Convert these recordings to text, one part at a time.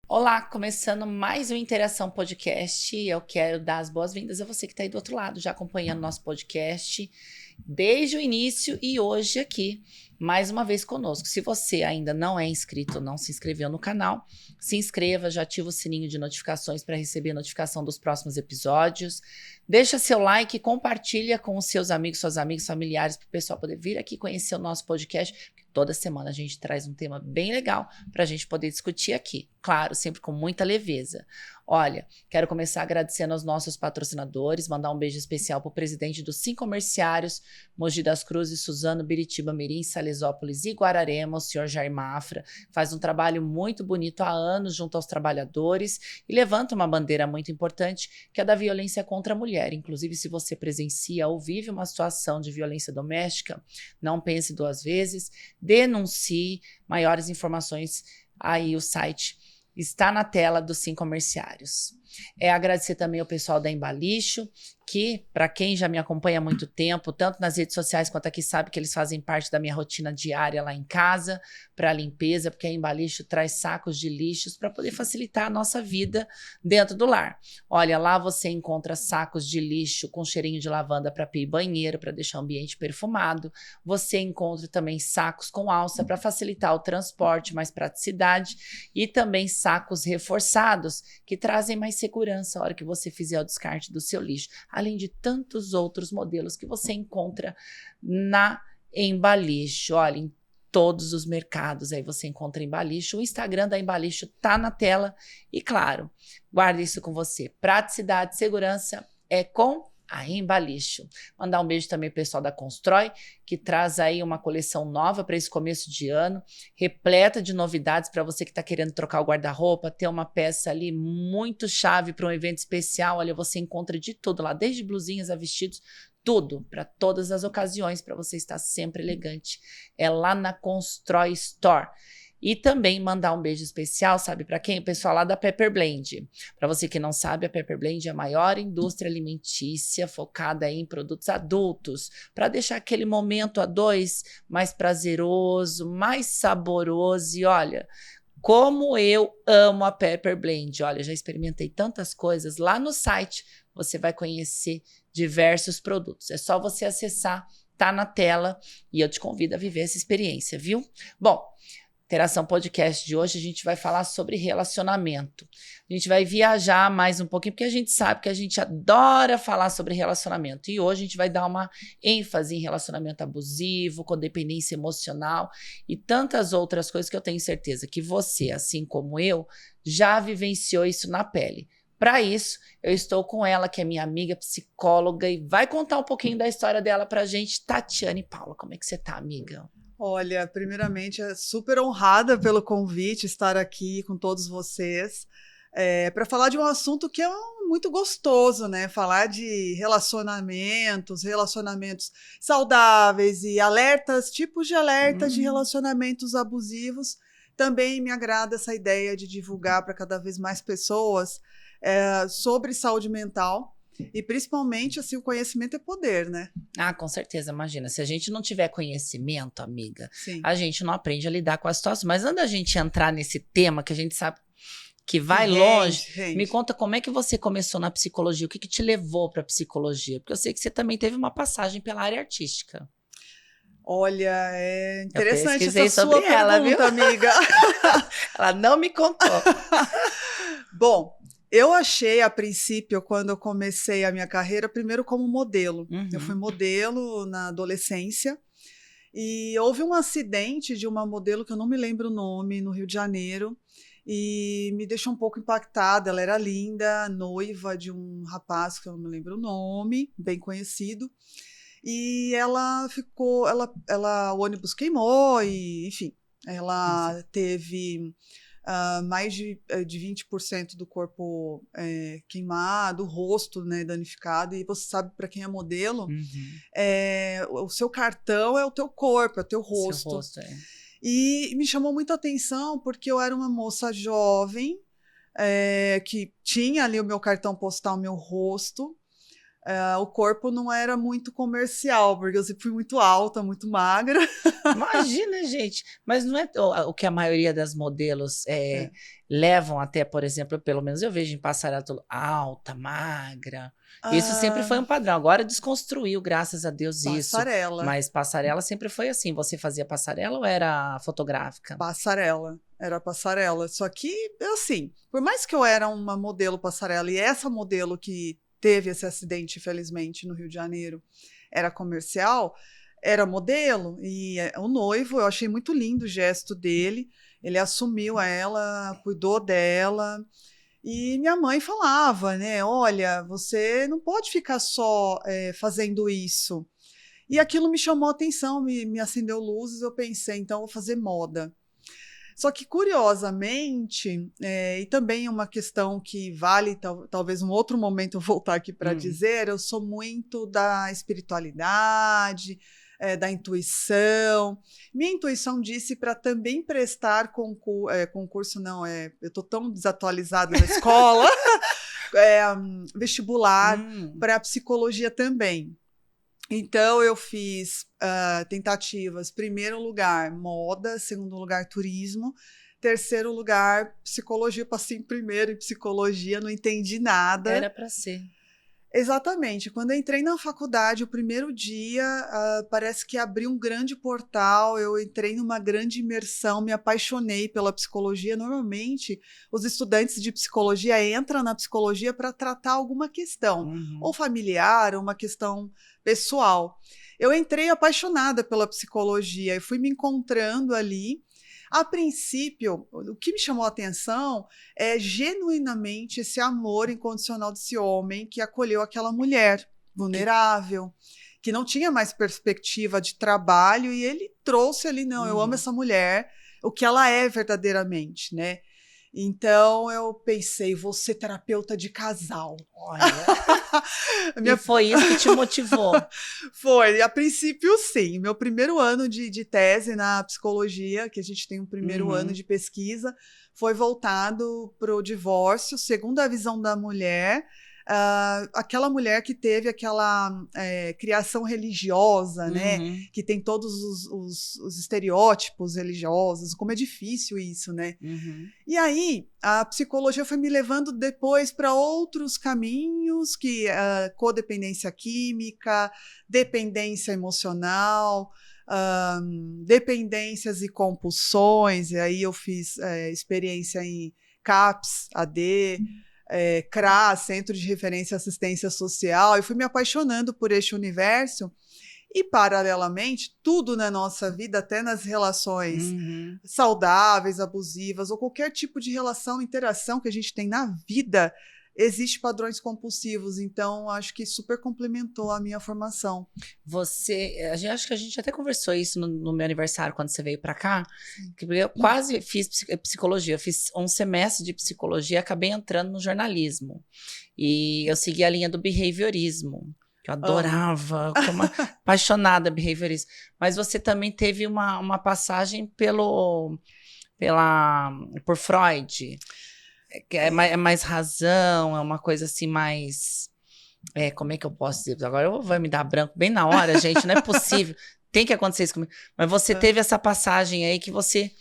Olá, começando mais um Interação Podcast. Eu quero dar as boas-vindas a você que está aí do outro lado, já acompanhando nosso podcast desde o início e hoje aqui, mais uma vez conosco. Se você ainda não é inscrito ou não se inscreveu no canal, se inscreva, já ativa o sininho de notificações para receber a notificação dos próximos episódios. Deixa seu like, compartilha com os seus amigos, suas amigas, familiares, para o pessoal poder vir aqui conhecer o nosso podcast. Toda semana a gente traz um tema bem legal para a gente poder discutir aqui. Claro, sempre com muita leveza. Olha, quero começar agradecendo aos nossos patrocinadores, mandar um beijo especial para o presidente dos 5 comerciários, Mogi das Cruzes, Suzano, Biritiba, Mirim, Salesópolis e Guararema, o senhor Jair Mafra, faz um trabalho muito bonito há anos junto aos trabalhadores e levanta uma bandeira muito importante, que é a da violência contra a mulher. Inclusive, se você presencia ou vive uma situação de violência doméstica, não pense 2 vezes, denuncie. Maiores informações, aí o site está na tela dos 5 comerciários. Agradecer também ao pessoal da Embalixo, que, para quem já me acompanha há muito tempo, tanto nas redes sociais quanto aqui, sabe que eles fazem parte da minha rotina diária lá em casa, para a limpeza, porque a Embalixo traz sacos de lixos para poder facilitar a nossa vida dentro do lar. Olha, lá você encontra sacos de lixo com cheirinho de lavanda para pia e banheiro, para deixar o ambiente perfumado. Você encontra também sacos com alça para facilitar o transporte, mais praticidade, e também sacos reforçados, que trazem mais segurança a hora que você fizer o descarte do seu lixo, além de tantos outros modelos que você encontra na Embalixo. Olha, em todos os mercados aí você encontra Embalixo. O Instagram da Embalixo tá na tela e, claro, guarde isso com você. Praticidade, segurança é com a Embalixo. Mandar um beijo também pro pessoal da Constrói, que traz aí uma coleção nova para esse começo de ano, repleta de novidades para você que está querendo trocar o guarda-roupa, ter uma peça ali muito chave para um evento especial. Olha, você encontra de tudo lá, desde blusinhas a vestidos, tudo, para todas as ocasiões, para você estar sempre elegante. É lá na Constrói Store. E também mandar um beijo especial, sabe para quem? O pessoal lá da Pepper Blend. Para você que não sabe, a Pepper Blend é a maior indústria alimentícia focada em produtos adultos, para deixar aquele momento a 2 mais prazeroso, mais saboroso. E olha, como eu amo a Pepper Blend. Olha, já experimentei tantas coisas. Lá no site você vai conhecer diversos produtos. É só você acessar, tá na tela, e eu te convido a viver essa experiência, viu? Bom, Interação Podcast de hoje a gente vai falar sobre relacionamento. A gente vai viajar mais um pouquinho, porque a gente sabe que a gente adora falar sobre relacionamento. E hoje a gente vai dar uma ênfase em relacionamento abusivo, codependência emocional e tantas outras coisas que eu tenho certeza que você, assim como eu, já vivenciou isso na pele. Para isso, eu estou com ela, que é minha amiga psicóloga, e vai contar um pouquinho da história dela pra gente, Tatiane Paula. Como é que você tá, amiga? Olha, primeiramente, super honrada pelo convite, estar aqui com todos vocês, para falar de um assunto que é muito gostoso, né? Falar de relacionamentos saudáveis e alertas, tipos de alertas de relacionamentos abusivos. Também me agrada essa ideia de divulgar para cada vez mais pessoas sobre saúde mental. E principalmente, assim, o conhecimento é poder, né? Ah, com certeza, imagina. Se a gente não tiver conhecimento, amiga, Sim. a gente não aprende a lidar com a situação. Mas antes da gente entrar nesse tema, que a gente sabe que vai longe, me conta como é que você começou na psicologia, o que te levou para a psicologia? Porque eu sei que você também teve uma passagem pela área artística. Olha, é Eu interessante pesquisei essa sobre sua ela, pergunta, viu? amiga. Ela não me contou. Bom, eu achei a princípio, quando eu comecei a minha carreira, primeiro como modelo. Eu fui modelo na adolescência e houve um acidente de uma modelo que eu não me lembro o nome, no Rio de Janeiro, e me deixou um pouco impactada. Ela era linda, noiva de um rapaz que eu não me lembro o nome, bem conhecido. E ela ficou, o ônibus queimou e, enfim, ela teve mais de 20% do corpo queimado, o rosto, né, danificado. E você sabe, para quem é modelo, o seu cartão é o teu corpo, é o teu rosto. Seu rosto, é. E me chamou muita atenção porque eu era uma moça jovem, que tinha ali o meu cartão postal, o meu rosto. O corpo não era muito comercial, porque eu sempre fui muito alta, muito magra. Imagina, gente. Mas não é o que a maioria das modelos levam até, por exemplo, pelo menos eu vejo em passarela alta, magra. Isso sempre foi um padrão. Agora desconstruiu, graças a Deus, isso. Passarela. Mas passarela sempre foi assim. Você fazia passarela ou era fotográfica? Passarela. Era passarela. Só que, assim, por mais que eu era uma modelo passarela, e essa modelo que teve esse acidente, infelizmente, no Rio de Janeiro, era comercial, era modelo, e o noivo, eu achei muito lindo o gesto dele, ele assumiu ela, cuidou dela, e minha mãe falava, né, olha, você não pode ficar só fazendo isso. E aquilo me chamou a atenção, me acendeu luzes, eu pensei, então eu vou fazer moda. Só que, curiosamente, e também uma questão que vale, talvez um outro momento eu voltar aqui para dizer, eu sou muito da espiritualidade, da intuição. Minha intuição disse para também prestar concurso, não, eu estou tão desatualizada na escola, vestibular para psicologia também. Então, eu fiz tentativas, primeiro lugar, moda, segundo lugar, turismo, terceiro lugar, psicologia. Passei em primeiro em psicologia, não entendi nada. Era para ser. Exatamente. Quando eu entrei na faculdade, o primeiro dia, parece que abriu um grande portal, eu entrei numa grande imersão, me apaixonei pela psicologia. Normalmente, os estudantes de psicologia entram na psicologia para tratar alguma questão, ou familiar, ou uma questão pessoal. Eu entrei apaixonada pela psicologia e fui me encontrando ali. A princípio, o que me chamou a atenção é genuinamente esse amor incondicional desse homem que acolheu aquela mulher vulnerável, que não tinha mais perspectiva de trabalho, e ele trouxe ali, não, eu amo essa mulher, o que ela é verdadeiramente, né? Então eu pensei, vou ser terapeuta de casal. Olha. E foi isso que te motivou? Foi, a princípio sim. Meu primeiro ano de tese na psicologia, que a gente tem um primeiro ano de pesquisa, foi voltado para o divórcio, segundo a visão da mulher. Aquela mulher que teve aquela criação religiosa, né? Que tem todos os estereótipos religiosos, como é difícil isso, né? E aí, a psicologia foi me levando depois para outros caminhos, que codependência química, dependência emocional, dependências e compulsões, e aí eu fiz experiência em CAPS, AD, CRA, Centro de Referência e Assistência Social, e fui me apaixonando por este universo. E, paralelamente, tudo na nossa vida, até nas relações saudáveis, abusivas, ou qualquer tipo de relação, interação que a gente tem na vida, existe padrões compulsivos. Então, acho que super complementou a minha formação. Acho que a gente até conversou isso no meu aniversário, quando você veio para cá, que eu quase fiz psicologia, eu fiz um semestre de psicologia, acabei entrando no jornalismo. E eu segui a linha do behaviorismo, que eu adorava, como apaixonada behaviorismo. Mas você também teve uma passagem por Freud, que é mais razão, é uma coisa assim mais como é que eu posso dizer? Agora vai me dar branco bem na hora, gente, não é possível. Tem que acontecer isso comigo. Mas você teve essa passagem aí que você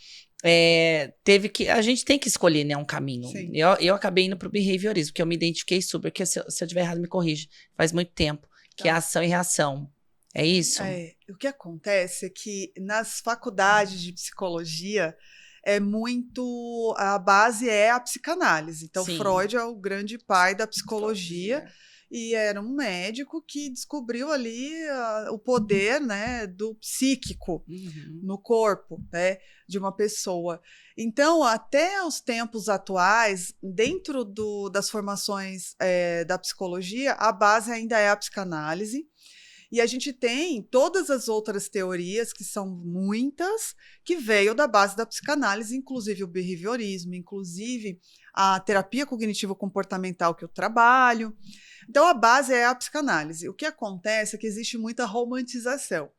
teve que... A gente tem que escolher, né, um caminho. Sim. Eu acabei indo pro behaviorismo, porque eu me identifiquei super, que se eu estiver errado, me corrige. Faz muito tempo. Que é ação e reação. É isso? O que acontece é que nas faculdades de psicologia a base é a psicanálise. Então, Sim. Freud é o grande pai da psicologia. E era um médico que descobriu ali o poder, né, do psíquico no corpo, né, de uma pessoa. Então, até os tempos atuais, dentro das formações da psicologia, a base ainda é a psicanálise. E a gente tem todas as outras teorias, que são muitas, que veio da base da psicanálise, inclusive o behaviorismo, inclusive a terapia cognitivo-comportamental que eu trabalho. Então, a base é a psicanálise. O que acontece é que existe muita romantização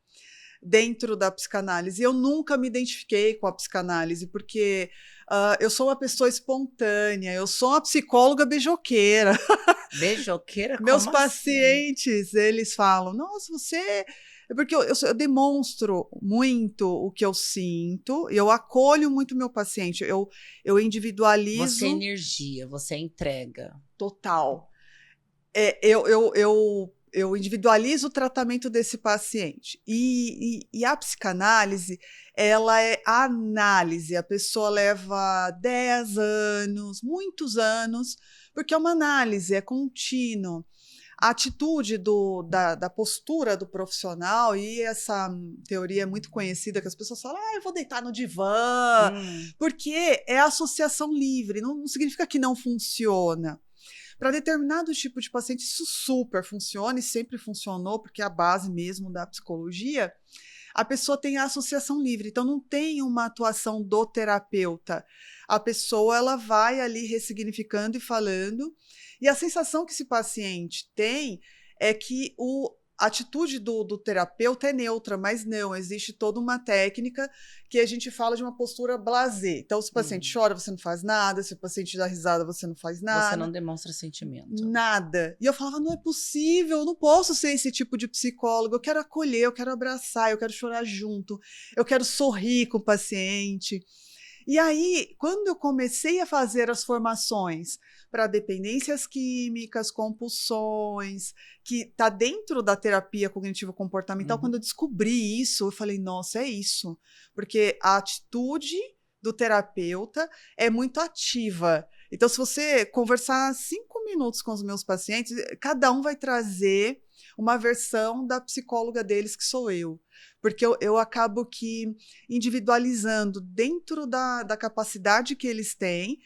dentro da psicanálise. Eu nunca me identifiquei com a psicanálise, porque eu sou uma pessoa espontânea, eu sou uma psicóloga beijoqueira. Beijoqueira? Meus Como pacientes, assim? eles falam, nossa, você... Porque eu demonstro muito o que eu sinto, eu acolho muito meu paciente, eu individualizo... Você é energia, você é entrega. Total. Eu individualizo o tratamento desse paciente. E a psicanálise, ela é análise. A pessoa leva 10 anos, muitos anos, porque é uma análise, é contínuo. A atitude da postura do profissional, e essa teoria é muito conhecida, que as pessoas falam, eu vou deitar no divã, porque é associação livre, não significa que não funciona. Para determinado tipo de paciente, isso super funciona e sempre funcionou, porque é a base mesmo da psicologia. A pessoa tem a associação livre, então não tem uma atuação do terapeuta. A pessoa ela vai ali ressignificando e falando, e a sensação que esse paciente tem é que a atitude do terapeuta é neutra, mas não, existe toda uma técnica que a gente fala de uma postura blasé. Então, se o paciente chora, você não faz nada, se o paciente dá risada, você não faz nada. Você não demonstra sentimento. Nada. E eu falava, não é possível, eu não posso ser esse tipo de psicólogo, eu quero acolher, eu quero abraçar, eu quero chorar junto, eu quero sorrir com o paciente. E aí, quando eu comecei a fazer as formações para dependências químicas, compulsões, que está dentro da terapia cognitivo-comportamental, quando eu descobri isso, eu falei, nossa, é isso. Porque a atitude do terapeuta é muito ativa. Então, se você conversar 5 minutos com os meus pacientes, cada um vai trazer uma versão da psicóloga deles, que sou eu. Porque eu acabo que individualizando dentro da capacidade que eles têm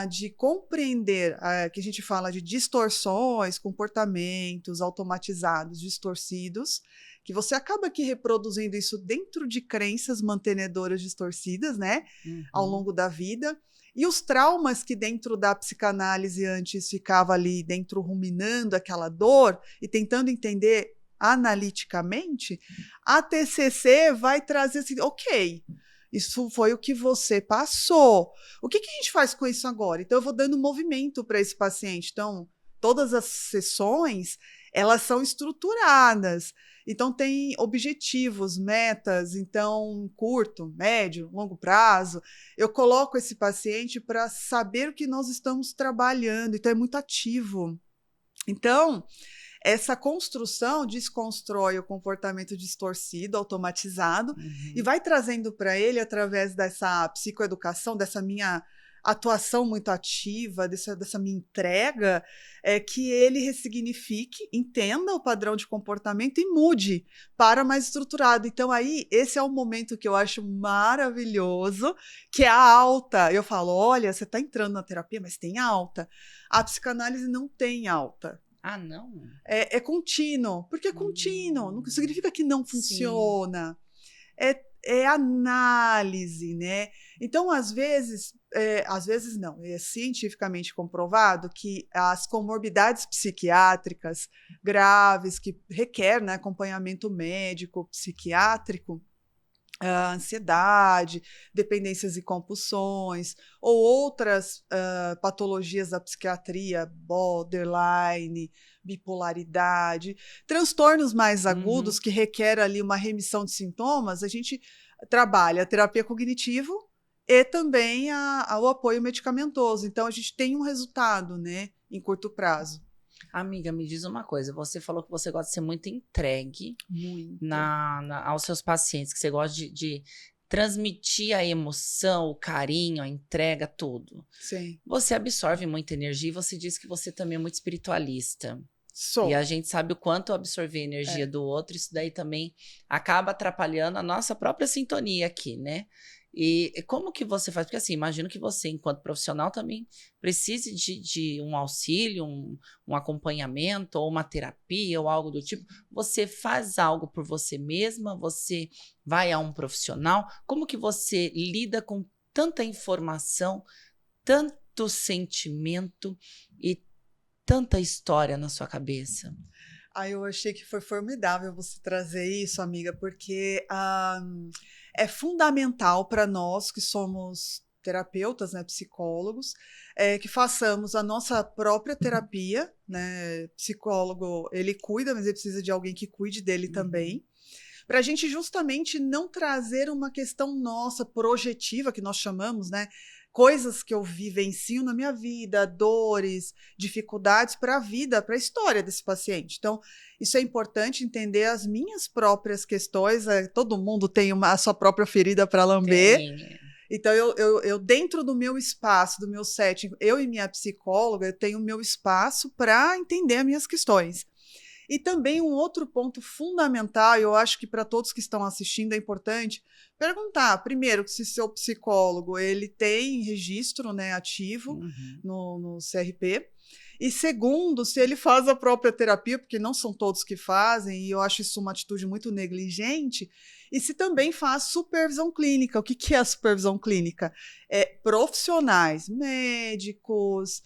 de compreender, que a gente fala de distorções, comportamentos automatizados, distorcidos, que você acaba aqui reproduzindo isso dentro de crenças mantenedoras distorcidas, né, ao longo da vida. E os traumas que dentro da psicanálise antes ficava ali dentro ruminando aquela dor e tentando entender analiticamente, a TCC vai trazer assim, ok, isso foi o que você passou. O que a gente faz com isso agora? Então, eu vou dando movimento para esse paciente. Então, todas as sessões, elas são estruturadas. Então, tem objetivos, metas, então, curto, médio, longo prazo. Eu coloco esse paciente para saber o que nós estamos trabalhando. Então, é muito ativo. Então, essa construção desconstrói o comportamento distorcido, automatizado, e vai trazendo para ele, através dessa psicoeducação, dessa minha atuação muito ativa, dessa minha entrega, que ele ressignifique, entenda o padrão de comportamento e mude para mais estruturado. Então, aí, esse é um momento que eu acho maravilhoso, que é a alta. Eu falo, olha, você está entrando na terapia, mas tem alta. A psicanálise não tem alta. Ah, não? É contínuo. Porque é contínuo. Não significa que não funciona. É análise, né? Então, às vezes não, é cientificamente comprovado que as comorbidades psiquiátricas graves, que requerem, né, acompanhamento médico, psiquiátrico, ansiedade, dependências e compulsões, ou outras patologias da psiquiatria, borderline, bipolaridade, transtornos mais agudos Uhum. que requerem ali uma remissão de sintomas, a gente trabalha a terapia cognitivo e também o apoio medicamentoso. Então, a gente tem um resultado, né, em curto prazo. Amiga, me diz uma coisa. Você falou que você gosta de ser muito entregue Muito. aos seus pacientes, que você gosta de transmitir a emoção, o carinho, a entrega, tudo. Sim. Você absorve muita energia e você disse que você também é muito espiritualista. E a Sou. gente sabe o quanto absorver a energia É. do outro, isso daí também acaba atrapalhando a nossa própria sintonia aqui, né? E como que você faz? Porque assim, imagino que você, enquanto profissional, também precise de um auxílio, um acompanhamento, ou uma terapia, ou algo do tipo. Você faz algo por você mesma? Você vai a um profissional? Como que você lida com tanta informação, tanto sentimento e tanta história na sua cabeça? Eu achei que foi formidável você trazer isso, amiga, porque é fundamental para nós que somos terapeutas, né, psicólogos, que façamos a nossa própria terapia, né? Psicólogo, ele cuida, mas ele precisa de alguém que cuide dele Uhum. também, para a gente justamente não trazer uma questão nossa projetiva, que nós chamamos, né? Coisas que eu vivencio na minha vida, dores, dificuldades para a vida, para a história desse paciente. Então, isso é importante entender as minhas próprias questões. Todo mundo tem a sua própria ferida para lamber. Tem. Então, eu, dentro do meu espaço, do meu setting, eu e minha psicóloga, eu tenho o meu espaço para entender as minhas questões. E também um outro ponto fundamental, eu acho que para todos que estão assistindo é importante perguntar, primeiro, se seu psicólogo ele tem registro, né, ativo Uhum. no CRP, e segundo, se ele faz a própria terapia, porque não são todos que fazem, e eu acho isso uma atitude muito negligente, e se também faz supervisão clínica. O que é a supervisão clínica? É profissionais, médicos,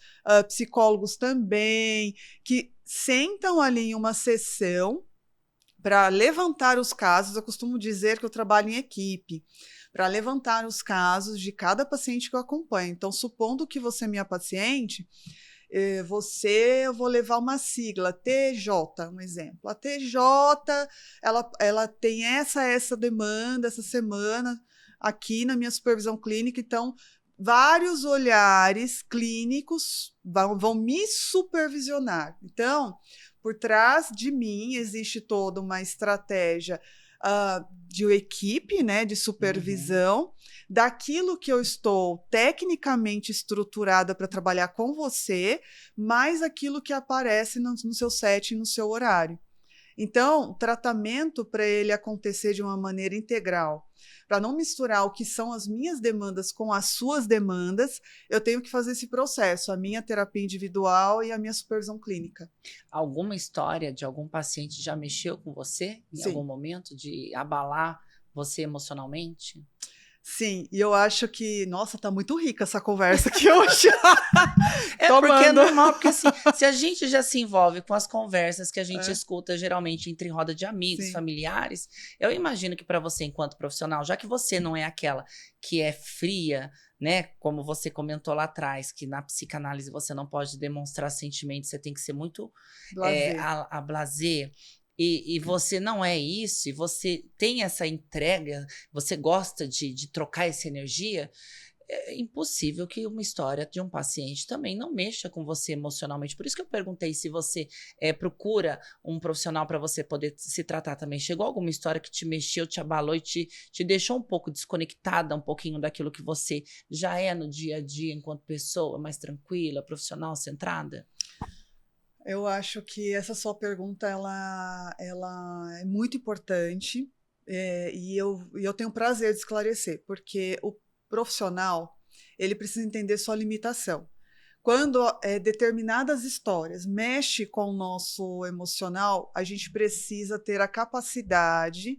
psicólogos também, que sentam ali em uma sessão para levantar os casos. Eu costumo dizer que eu trabalho em equipe, para levantar os casos de cada paciente que eu acompanho. Então, supondo que você é minha paciente, eu vou levar uma sigla, TJ, um exemplo. A TJ, ela tem essa demanda essa semana aqui na minha supervisão clínica, então vários olhares clínicos vão me supervisionar. Então, por trás de mim existe toda uma estratégia de equipe, né, de Uhum. supervisão, daquilo que eu estou tecnicamente estruturada para trabalhar com você, mais aquilo que aparece no seu set, no seu horário. Então, o tratamento para ele acontecer de uma maneira integral, para não misturar o que são as minhas demandas com as suas demandas, eu tenho que fazer esse processo, a minha terapia individual e a minha supervisão clínica. Alguma história de algum paciente já mexeu com você em algum Sim. momento de abalar você emocionalmente? Sim, e eu acho que, nossa, tá muito rica essa conversa aqui hoje. É porque é Tomando. normal, porque assim, se a gente já se envolve com as conversas que a gente É, escuta geralmente entre roda de amigos, sim, familiares, eu imagino que para você, enquanto profissional, já que você não é aquela que é fria, né, como você comentou lá atrás, que na psicanálise você não pode demonstrar sentimentos, você tem que ser muito blazer. a blasé. E você não é isso, e você tem essa entrega, você gosta de trocar essa energia, é impossível que uma história de um paciente também não mexa com você emocionalmente. Por isso que eu perguntei se você procura um profissional para você poder se tratar também. Chegou alguma história que te mexeu, te abalou e te deixou um pouco desconectada, um pouquinho daquilo que você já é no dia a dia enquanto pessoa, mais tranquila, profissional, centrada? Eu acho que essa sua pergunta ela é muito importante, e eu tenho prazer de esclarecer, porque o profissional ele precisa entender sua limitação. Quando determinadas histórias mexem com o nosso emocional, a gente precisa ter a capacidade,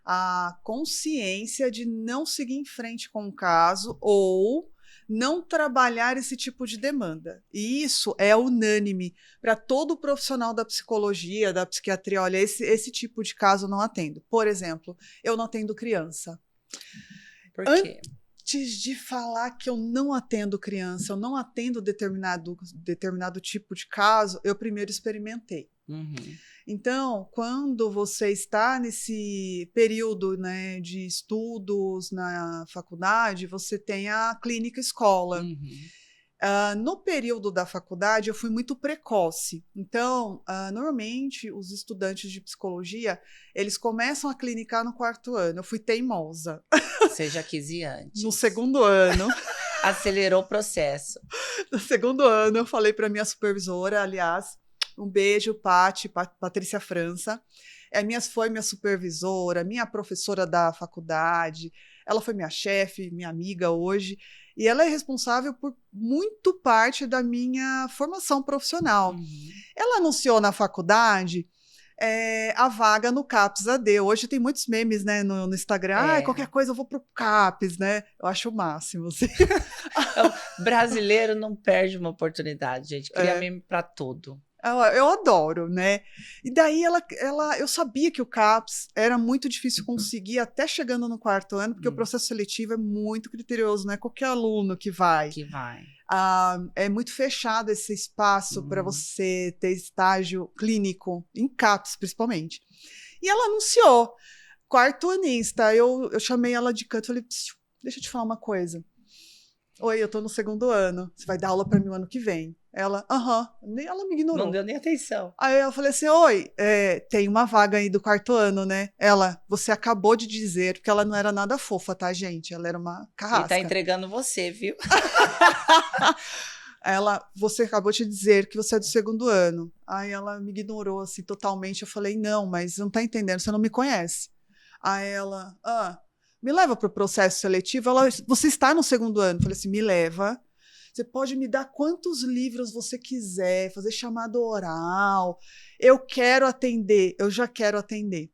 a consciência de não seguir em frente com o caso ou não trabalhar esse tipo de demanda. E isso é unânime para todo profissional da psicologia, da psiquiatria. Olha, esse tipo de caso eu não atendo. Por exemplo, eu não atendo criança. Por quê? Antes de falar que eu não atendo criança, eu não atendo determinado tipo de caso, eu primeiro experimentei. Uhum. Então, quando você está nesse período, né, de estudos na faculdade, você tem a clínica escola. Uhum. No período da faculdade, eu fui muito precoce. Então, normalmente, os estudantes de psicologia, eles começam a clinicar no 4º ano. Eu fui teimosa. Você já quis ir antes. No 2º ano. Acelerou o processo. No 2º ano, eu falei para minha supervisora, aliás, um beijo, Patrícia França. Foi minha supervisora, minha professora da faculdade. Ela foi minha chefe, minha amiga hoje. E ela é responsável por muito parte da minha formação profissional. Uhum. Ela anunciou na faculdade a vaga no CAPS AD. Hoje tem muitos memes, né, no Instagram. Qualquer coisa eu vou pro CAPS, né? Eu acho o máximo. Assim. O brasileiro não perde uma oportunidade, gente. Cria meme para tudo. Eu adoro, né? E daí eu sabia que o CAPS era muito difícil conseguir até chegando no 4º ano, porque o processo seletivo é muito criterioso, não é qualquer aluno que vai. É muito fechado esse espaço para você ter estágio clínico, em CAPS principalmente. E ela anunciou, 4º anista, eu chamei ela de canto, falei, deixa eu te falar uma coisa. Oi, eu tô no 2º ano, você vai dar aula para mim o ano que vem. Ela, ela me ignorou. Não deu nem atenção. Aí eu falei assim, oi, tem uma vaga aí do 4º ano, né? Ela, você acabou de dizer, porque ela não era nada fofa, tá, gente? Ela era uma carrasca. E tá entregando você, viu? Ela, você acabou de dizer que você é do 2º ano. Aí ela me ignorou, assim, totalmente. Eu falei, não, mas não tá entendendo, você não me conhece. Aí ela, me leva pro processo seletivo. Ela, você está no 2º ano. Eu falei assim, me leva. Você pode me dar quantos livros você quiser, fazer chamado oral. Eu quero atender, eu já quero atender.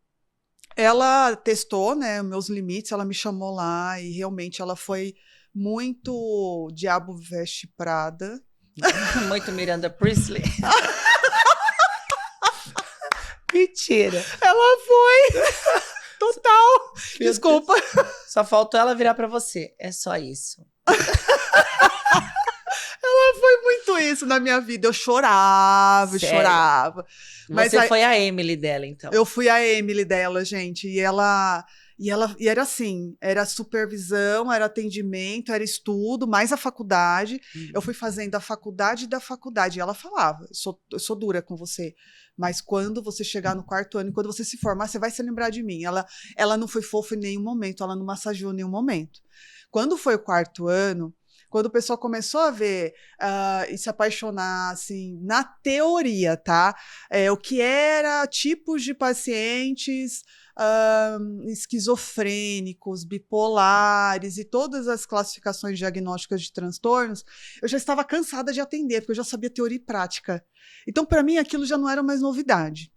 Ela testou, né, meus limites, ela me chamou lá e realmente ela foi muito Diabo Veste Prada. Muito Miranda Priestly. Mentira. Ela foi total. Meu Desculpa. Deus. Só faltou ela virar para você. É só isso. Ela foi muito isso na minha vida. Eu chorava, Sério? chorava. Mas você foi a Emily dela, então. Eu fui a Emily dela, gente. E era assim, era supervisão, era atendimento, era estudo, mais a faculdade. Eu fui fazendo a faculdade da faculdade. E ela falava, eu sou dura com você, mas quando você chegar no 4º ano, quando você se formar, você vai se lembrar de mim. Ela não foi fofa em nenhum momento, ela não massageou em nenhum momento. Quando foi o 4º ano, quando o pessoal começou a ver e se apaixonar, assim, na teoria, tá? O que era tipos de pacientes esquizofrênicos, bipolares e todas as classificações diagnósticas de transtornos, eu já estava cansada de atender, porque eu já sabia teoria e prática. Então, para mim, aquilo já não era mais novidade.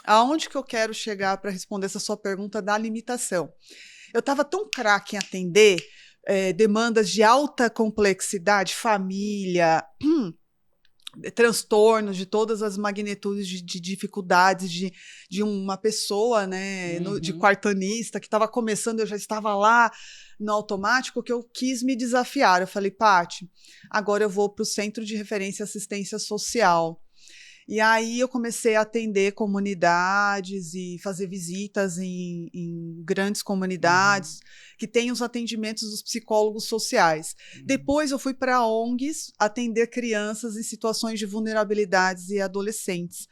Aonde que eu quero chegar para responder essa sua pergunta da limitação? Eu estava tão craque em atender demandas de alta complexidade, família, transtornos de todas as magnitudes de dificuldades de uma pessoa, né, de quartanista que estava começando, eu já estava lá no automático, que eu quis me desafiar. Eu falei, Paty, agora eu vou para o Centro de Referência e Assistência Social. E aí eu comecei a atender comunidades e fazer visitas em grandes comunidades que têm os atendimentos dos psicólogos sociais. Depois eu fui para ONGs atender crianças em situações de vulnerabilidades e adolescentes.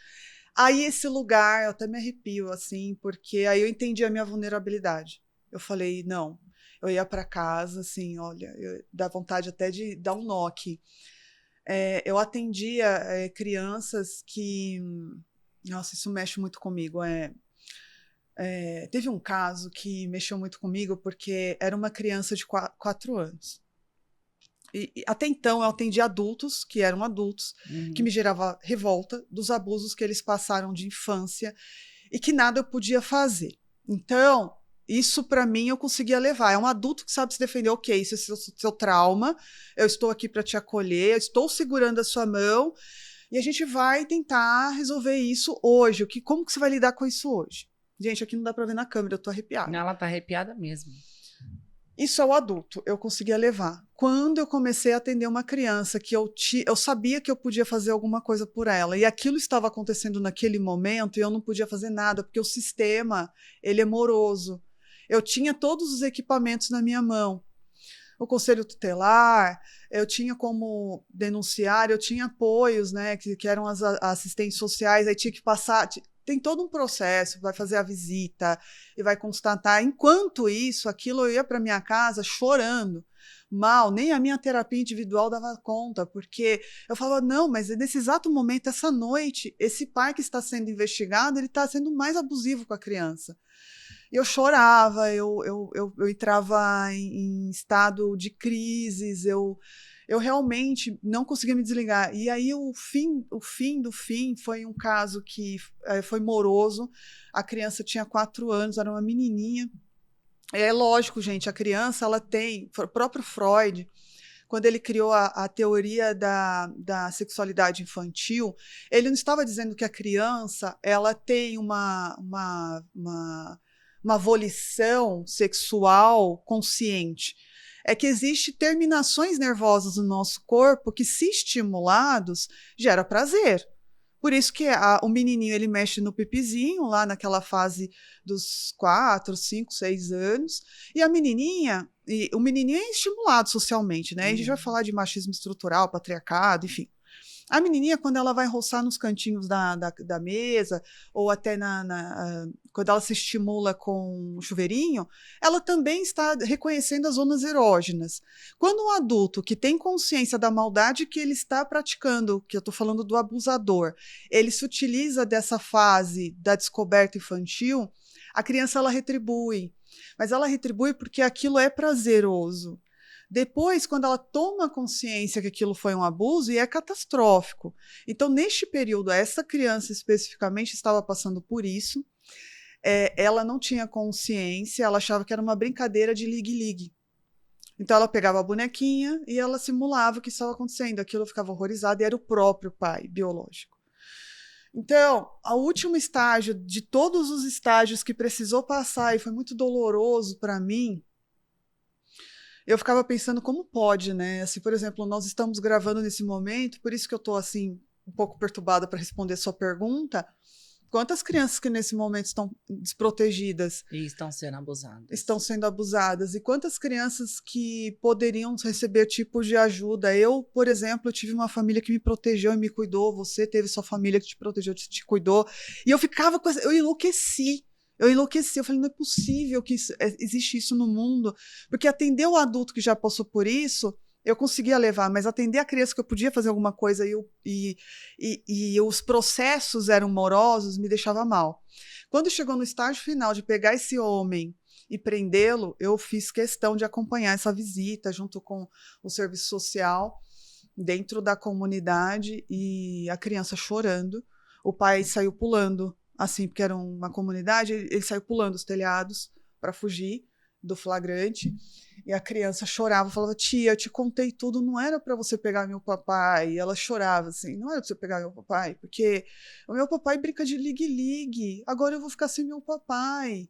Aí esse lugar, eu até me arrepio, assim, porque aí eu entendi a minha vulnerabilidade. Eu falei, não, eu ia para casa, assim, olha, dá vontade até de dar um nó aqui. Eu atendia crianças que... Nossa, isso mexe muito comigo. Teve um caso que mexeu muito comigo porque era uma criança de 4 anos. E até então eu atendia adultos, que eram adultos, que me gerava revolta dos abusos que eles passaram de infância e que nada eu podia fazer. Então, isso para mim eu conseguia levar. É um adulto que sabe se defender. Ok, isso é seu trauma, eu estou aqui para te acolher, eu estou segurando a sua mão e a gente vai tentar resolver isso hoje. Como que você vai lidar com isso hoje? Gente, aqui não dá para ver na câmera, eu tô arrepiada. Ela tá arrepiada mesmo. Isso é o adulto, eu conseguia levar. Quando eu comecei a atender uma criança que eu sabia que eu podia fazer alguma coisa por ela, e aquilo estava acontecendo naquele momento, e eu não podia fazer nada, porque o sistema, ele é moroso. Eu tinha todos os equipamentos na minha mão. O conselho tutelar, eu tinha como denunciar, eu tinha apoios, né, que eram as assistentes sociais, aí tinha que passar... Tem todo um processo, vai fazer a visita e vai constatar. Enquanto isso, aquilo eu ia para minha casa chorando, mal, nem a minha terapia individual dava conta, porque eu falava, não, mas nesse exato momento, essa noite, esse pai que está sendo investigado, ele está sendo mais abusivo com a criança. Eu chorava, eu entrava em estado de crises, eu realmente não conseguia me desligar. E aí o fim do fim foi um caso que foi moroso. A criança tinha 4 anos, era uma menininha. É lógico, gente, a criança, ela tem... O próprio Freud, quando ele criou a teoria da sexualidade infantil, ele não estava dizendo que a criança ela tem uma volição sexual consciente. É que existem terminações nervosas no nosso corpo que, se estimulados, gera prazer. Por isso que o menininho ele mexe no pipizinho, lá naquela fase dos 4, 5, 6 anos, e a menininha, o menininho é estimulado socialmente, né? A gente vai falar de machismo estrutural, patriarcado, enfim. A menininha, quando ela vai roçar nos cantinhos da mesa, ou até quando ela se estimula com o chuveirinho, ela também está reconhecendo as zonas erógenas. Quando um adulto que tem consciência da maldade que ele está praticando, que eu estou falando do abusador, ele se utiliza dessa fase da descoberta infantil, a criança ela retribui. Mas ela retribui porque aquilo é prazeroso. Depois, quando ela toma consciência que aquilo foi um abuso, e é catastrófico. Então, neste período, essa criança especificamente estava passando por isso. Ela não tinha consciência, ela achava que era uma brincadeira de ligue-ligue. Então, ela pegava a bonequinha e ela simulava o que estava acontecendo. Aquilo eu ficava horrorizada e era o próprio pai biológico. Então, o último estágio, de todos os estágios que precisou passar, e foi muito doloroso para mim, eu ficava pensando como pode, né? Assim, por exemplo, nós estamos gravando nesse momento, por isso que eu estou assim um pouco perturbada para responder a sua pergunta. Quantas crianças que nesse momento estão desprotegidas? E estão sendo abusadas. Estão sendo abusadas. E quantas crianças que poderiam receber tipos de ajuda? Eu, por exemplo, tive uma família que me protegeu e me cuidou. Você teve sua família que te protegeu, te cuidou. E eu ficava com eu enlouqueci. Eu falei, não é possível que existe isso no mundo, porque atender o adulto que já passou por isso, eu conseguia levar, mas atender a criança que eu podia fazer alguma coisa e os processos eram morosos, me deixava mal. Quando chegou no estágio final de pegar esse homem e prendê-lo, eu fiz questão de acompanhar essa visita junto com o serviço social dentro da comunidade e a criança chorando, o pai saiu pulando, assim, porque era uma comunidade, ele saiu pulando os telhados para fugir do flagrante, e a criança chorava, falava, tia, eu te contei tudo, não era para você pegar meu papai, e ela chorava assim, não era para você pegar meu papai, porque o meu papai brinca de ligue-ligue, agora eu vou ficar sem meu papai.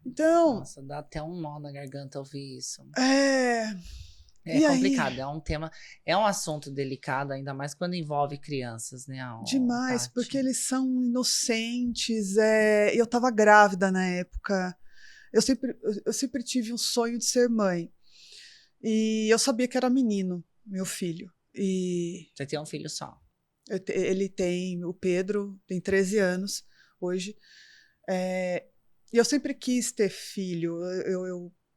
Então... Nossa, dá até um nó na garganta ouvir isso. E complicado, aí, é um tema, é um assunto delicado, ainda mais quando envolve crianças, né? demais, Tati. porque eles são inocentes. Eu estava grávida na época. Eu sempre tive um sonho de ser mãe. E eu sabia que era menino, meu filho. E Você tem um filho só. ele tem, o Pedro, tem 13 anos hoje. E eu sempre quis ter filho.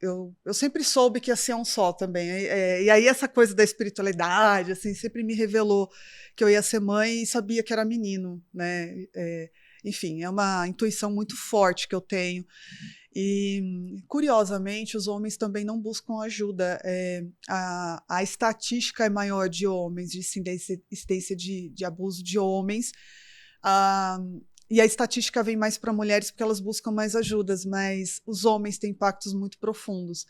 Eu sempre soube que ia ser um só também. E aí essa coisa da espiritualidade, assim, sempre me revelou que eu ia ser mãe e sabia que era menino, né? Enfim, é uma intuição muito forte que eu tenho. E, curiosamente, os homens também não buscam ajuda. A estatística é maior de homens, de incidência de abuso de homens. E a estatística vem mais para mulheres porque elas buscam mais ajudas, mas os homens têm impactos muito profundos.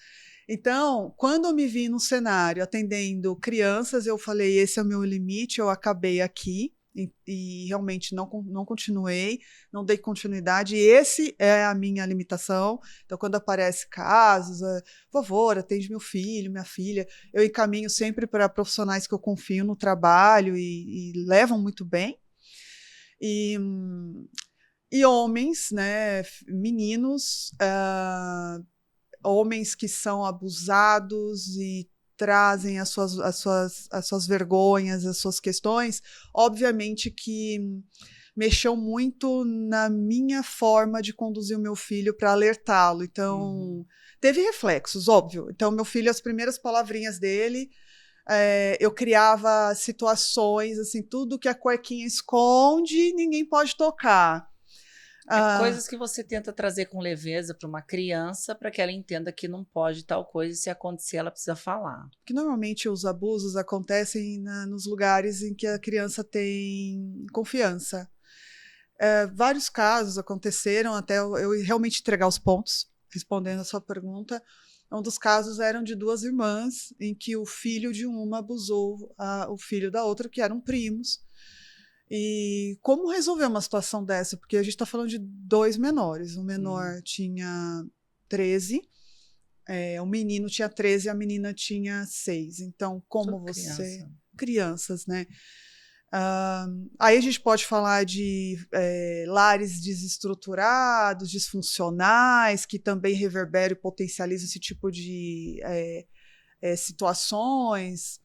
Então, quando eu me vi no cenário atendendo crianças, eu falei, esse é o meu limite, eu acabei aqui. E realmente não continuei, não dei continuidade, e esse é a minha limitação. Então, quando aparece casos, por favor, atende meu filho, minha filha, eu encaminho sempre para profissionais que eu confio no trabalho e levam muito bem. E homens, né, meninos, homens que são abusados e trazem as suas vergonhas, as suas questões, obviamente que mexeu muito na minha forma de conduzir o meu filho para alertá-lo. Então, teve reflexos, óbvio. Então, meu filho, as primeiras palavrinhas dele, eu criava situações, assim, tudo que a cuequinha esconde, ninguém pode tocar. Coisas que você tenta trazer com leveza para uma criança para que ela entenda que não pode tal coisa e se acontecer ela precisa falar. Porque normalmente os abusos acontecem nos lugares em que a criança tem confiança. Vários casos aconteceram até eu realmente entregar os pontos, respondendo a sua pergunta. Um dos casos eram de duas irmãs em que o filho de uma abusou o filho da outra, que eram primos. E como resolver uma situação dessa? Porque a gente está falando de dois menores. O menor tinha 13, o menino tinha 13 e a menina tinha 6. Então, como você... Crianças, né? Aí a gente pode falar de lares desestruturados, disfuncionais, que também reverberam e potencializam esse tipo de situações.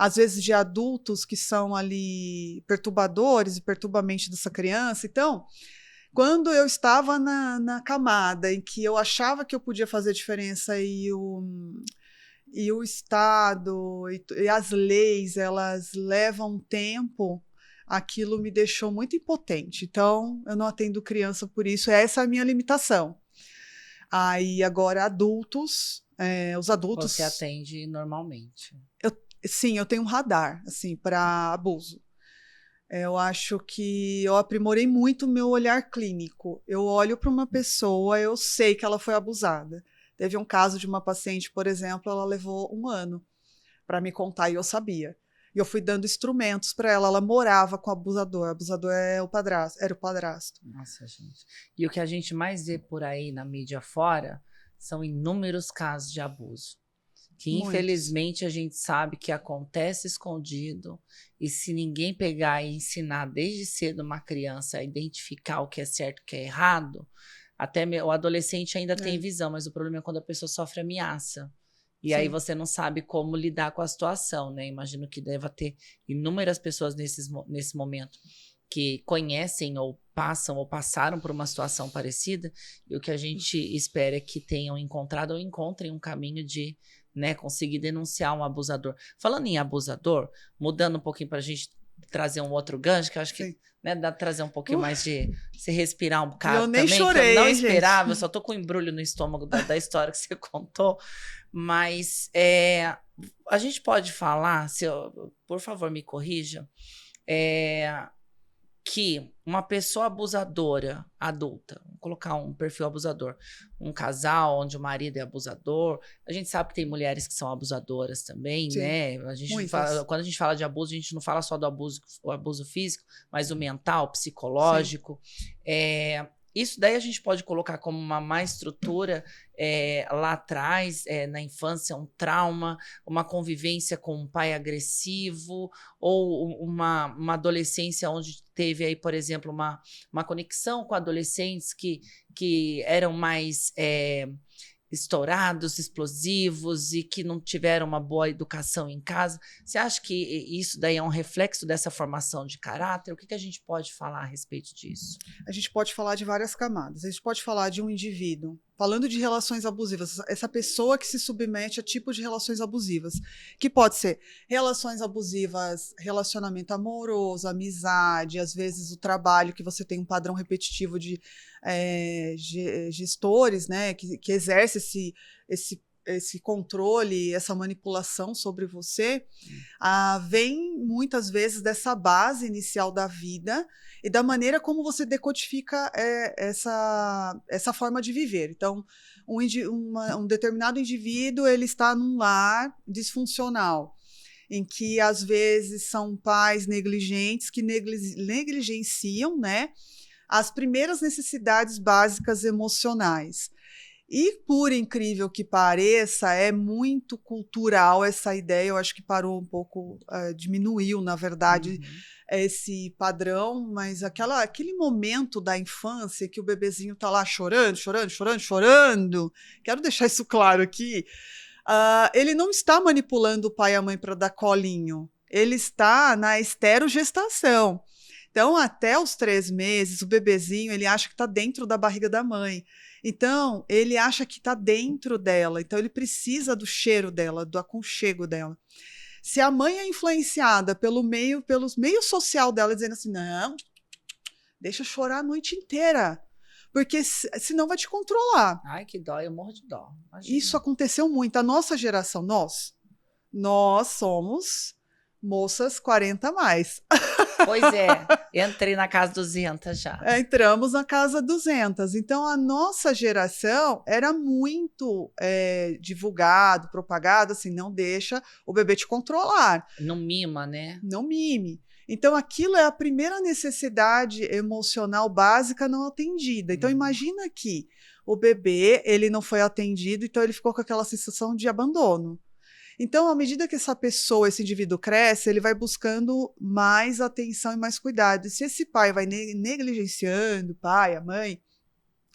Às vezes de adultos que são ali perturbadores e perturbam a mente dessa criança. Então, quando eu estava na camada em que eu achava que eu podia fazer diferença e o Estado e as leis, elas levam tempo, aquilo me deixou muito impotente. Então, eu não atendo criança por isso, essa é a minha limitação. Aí, agora, adultos, os adultos... Você atende normalmente? Sim, eu tenho um radar, assim, para abuso. Eu acho que eu aprimorei muito o meu olhar clínico. Eu olho para uma pessoa, eu sei que ela foi abusada. Teve um caso de uma paciente, por exemplo, ela levou 1 ano para me contar e eu sabia. E eu fui dando instrumentos para ela. Ela morava com o abusador. O abusador era o padrasto. Nossa, gente. E o que a gente mais vê por aí na mídia fora são inúmeros casos de abuso. Que infelizmente a gente sabe que acontece escondido, e se ninguém pegar e ensinar desde cedo uma criança a identificar o que é certo e o que é errado, até o adolescente ainda tem visão, mas o problema é quando a pessoa sofre ameaça. E aí você não sabe como lidar com a situação, né? Imagino que deva ter inúmeras pessoas nesse momento que conhecem ou passam ou passaram por uma situação parecida, e o que a gente espera é que tenham encontrado ou encontrem um caminho de conseguir denunciar um abusador. Falando em abusador, mudando um pouquinho para a gente trazer um outro gancho, que eu acho que dá para trazer um pouquinho mais de se respirar um bocado também. Eu nem chorei, que eu não esperava, eu só tô com um embrulho no estômago da história que você contou, mas a gente pode falar, por favor me corrija, que uma pessoa abusadora, adulta, vamos colocar um perfil abusador, um casal onde o marido é abusador, a gente sabe que tem mulheres que são abusadoras também, né? Quando a gente fala de abuso, a gente não fala só do abuso físico, mas o mental, psicológico. Isso daí a gente pode colocar como uma má estrutura lá atrás, na infância, um trauma, uma convivência com um pai agressivo, ou uma adolescência onde teve aí, por exemplo, uma conexão com adolescentes que eram mais estourados, explosivos e que não tiveram uma boa educação em casa. Você acha que isso daí é um reflexo dessa formação de caráter? O que a gente pode falar a respeito disso? A gente pode falar de várias camadas. A gente pode falar de um indivíduo, falando de relações abusivas, essa pessoa que se submete a tipo de relações abusivas, que pode ser relações abusivas, relacionamento amoroso, amizade, às vezes o trabalho, que você tem um padrão repetitivo de gestores, né, que exerce esse controle, essa manipulação sobre você, vem muitas vezes dessa base inicial da vida e da maneira como você decodifica essa forma de viver. Então, um determinado indivíduo, ele está num lar disfuncional, em que às vezes são pais negligentes que negligenciam, né, as primeiras necessidades básicas emocionais. E, por incrível que pareça, é muito cultural essa ideia. Eu acho que parou um pouco, diminuiu, na verdade, esse padrão, mas aquele momento da infância que o bebezinho está lá chorando, chorando, chorando, chorando, quero deixar isso claro aqui, ele não está manipulando o pai e a mãe para dar colinho, ele está na esterogestação. Então, até os 3 meses, o bebezinho, ele acha que está dentro da barriga da mãe. Então, ele acha que está dentro dela. Então, ele precisa do cheiro dela, do aconchego dela. Se a mãe é influenciada pelo meio social dela, dizendo assim, não, deixa chorar a noite inteira, porque senão vai te controlar. Ai, que dó, eu morro de dó. Imagina. Isso aconteceu muito. A nossa geração, nós somos moças 40 a mais. Pois é, entrei na casa 200 já. Entramos na casa 200. Então, a nossa geração era muito divulgado, propagado, assim, não deixa o bebê te controlar. Não mima, né? Não mime. Então, aquilo é a primeira necessidade emocional básica não atendida. Então, imagina que o bebê, ele não foi atendido, então ele ficou com aquela sensação de abandono. Então, à medida que essa pessoa, esse indivíduo cresce, ele vai buscando mais atenção e mais cuidado. E se esse pai vai negligenciando, o pai, a mãe,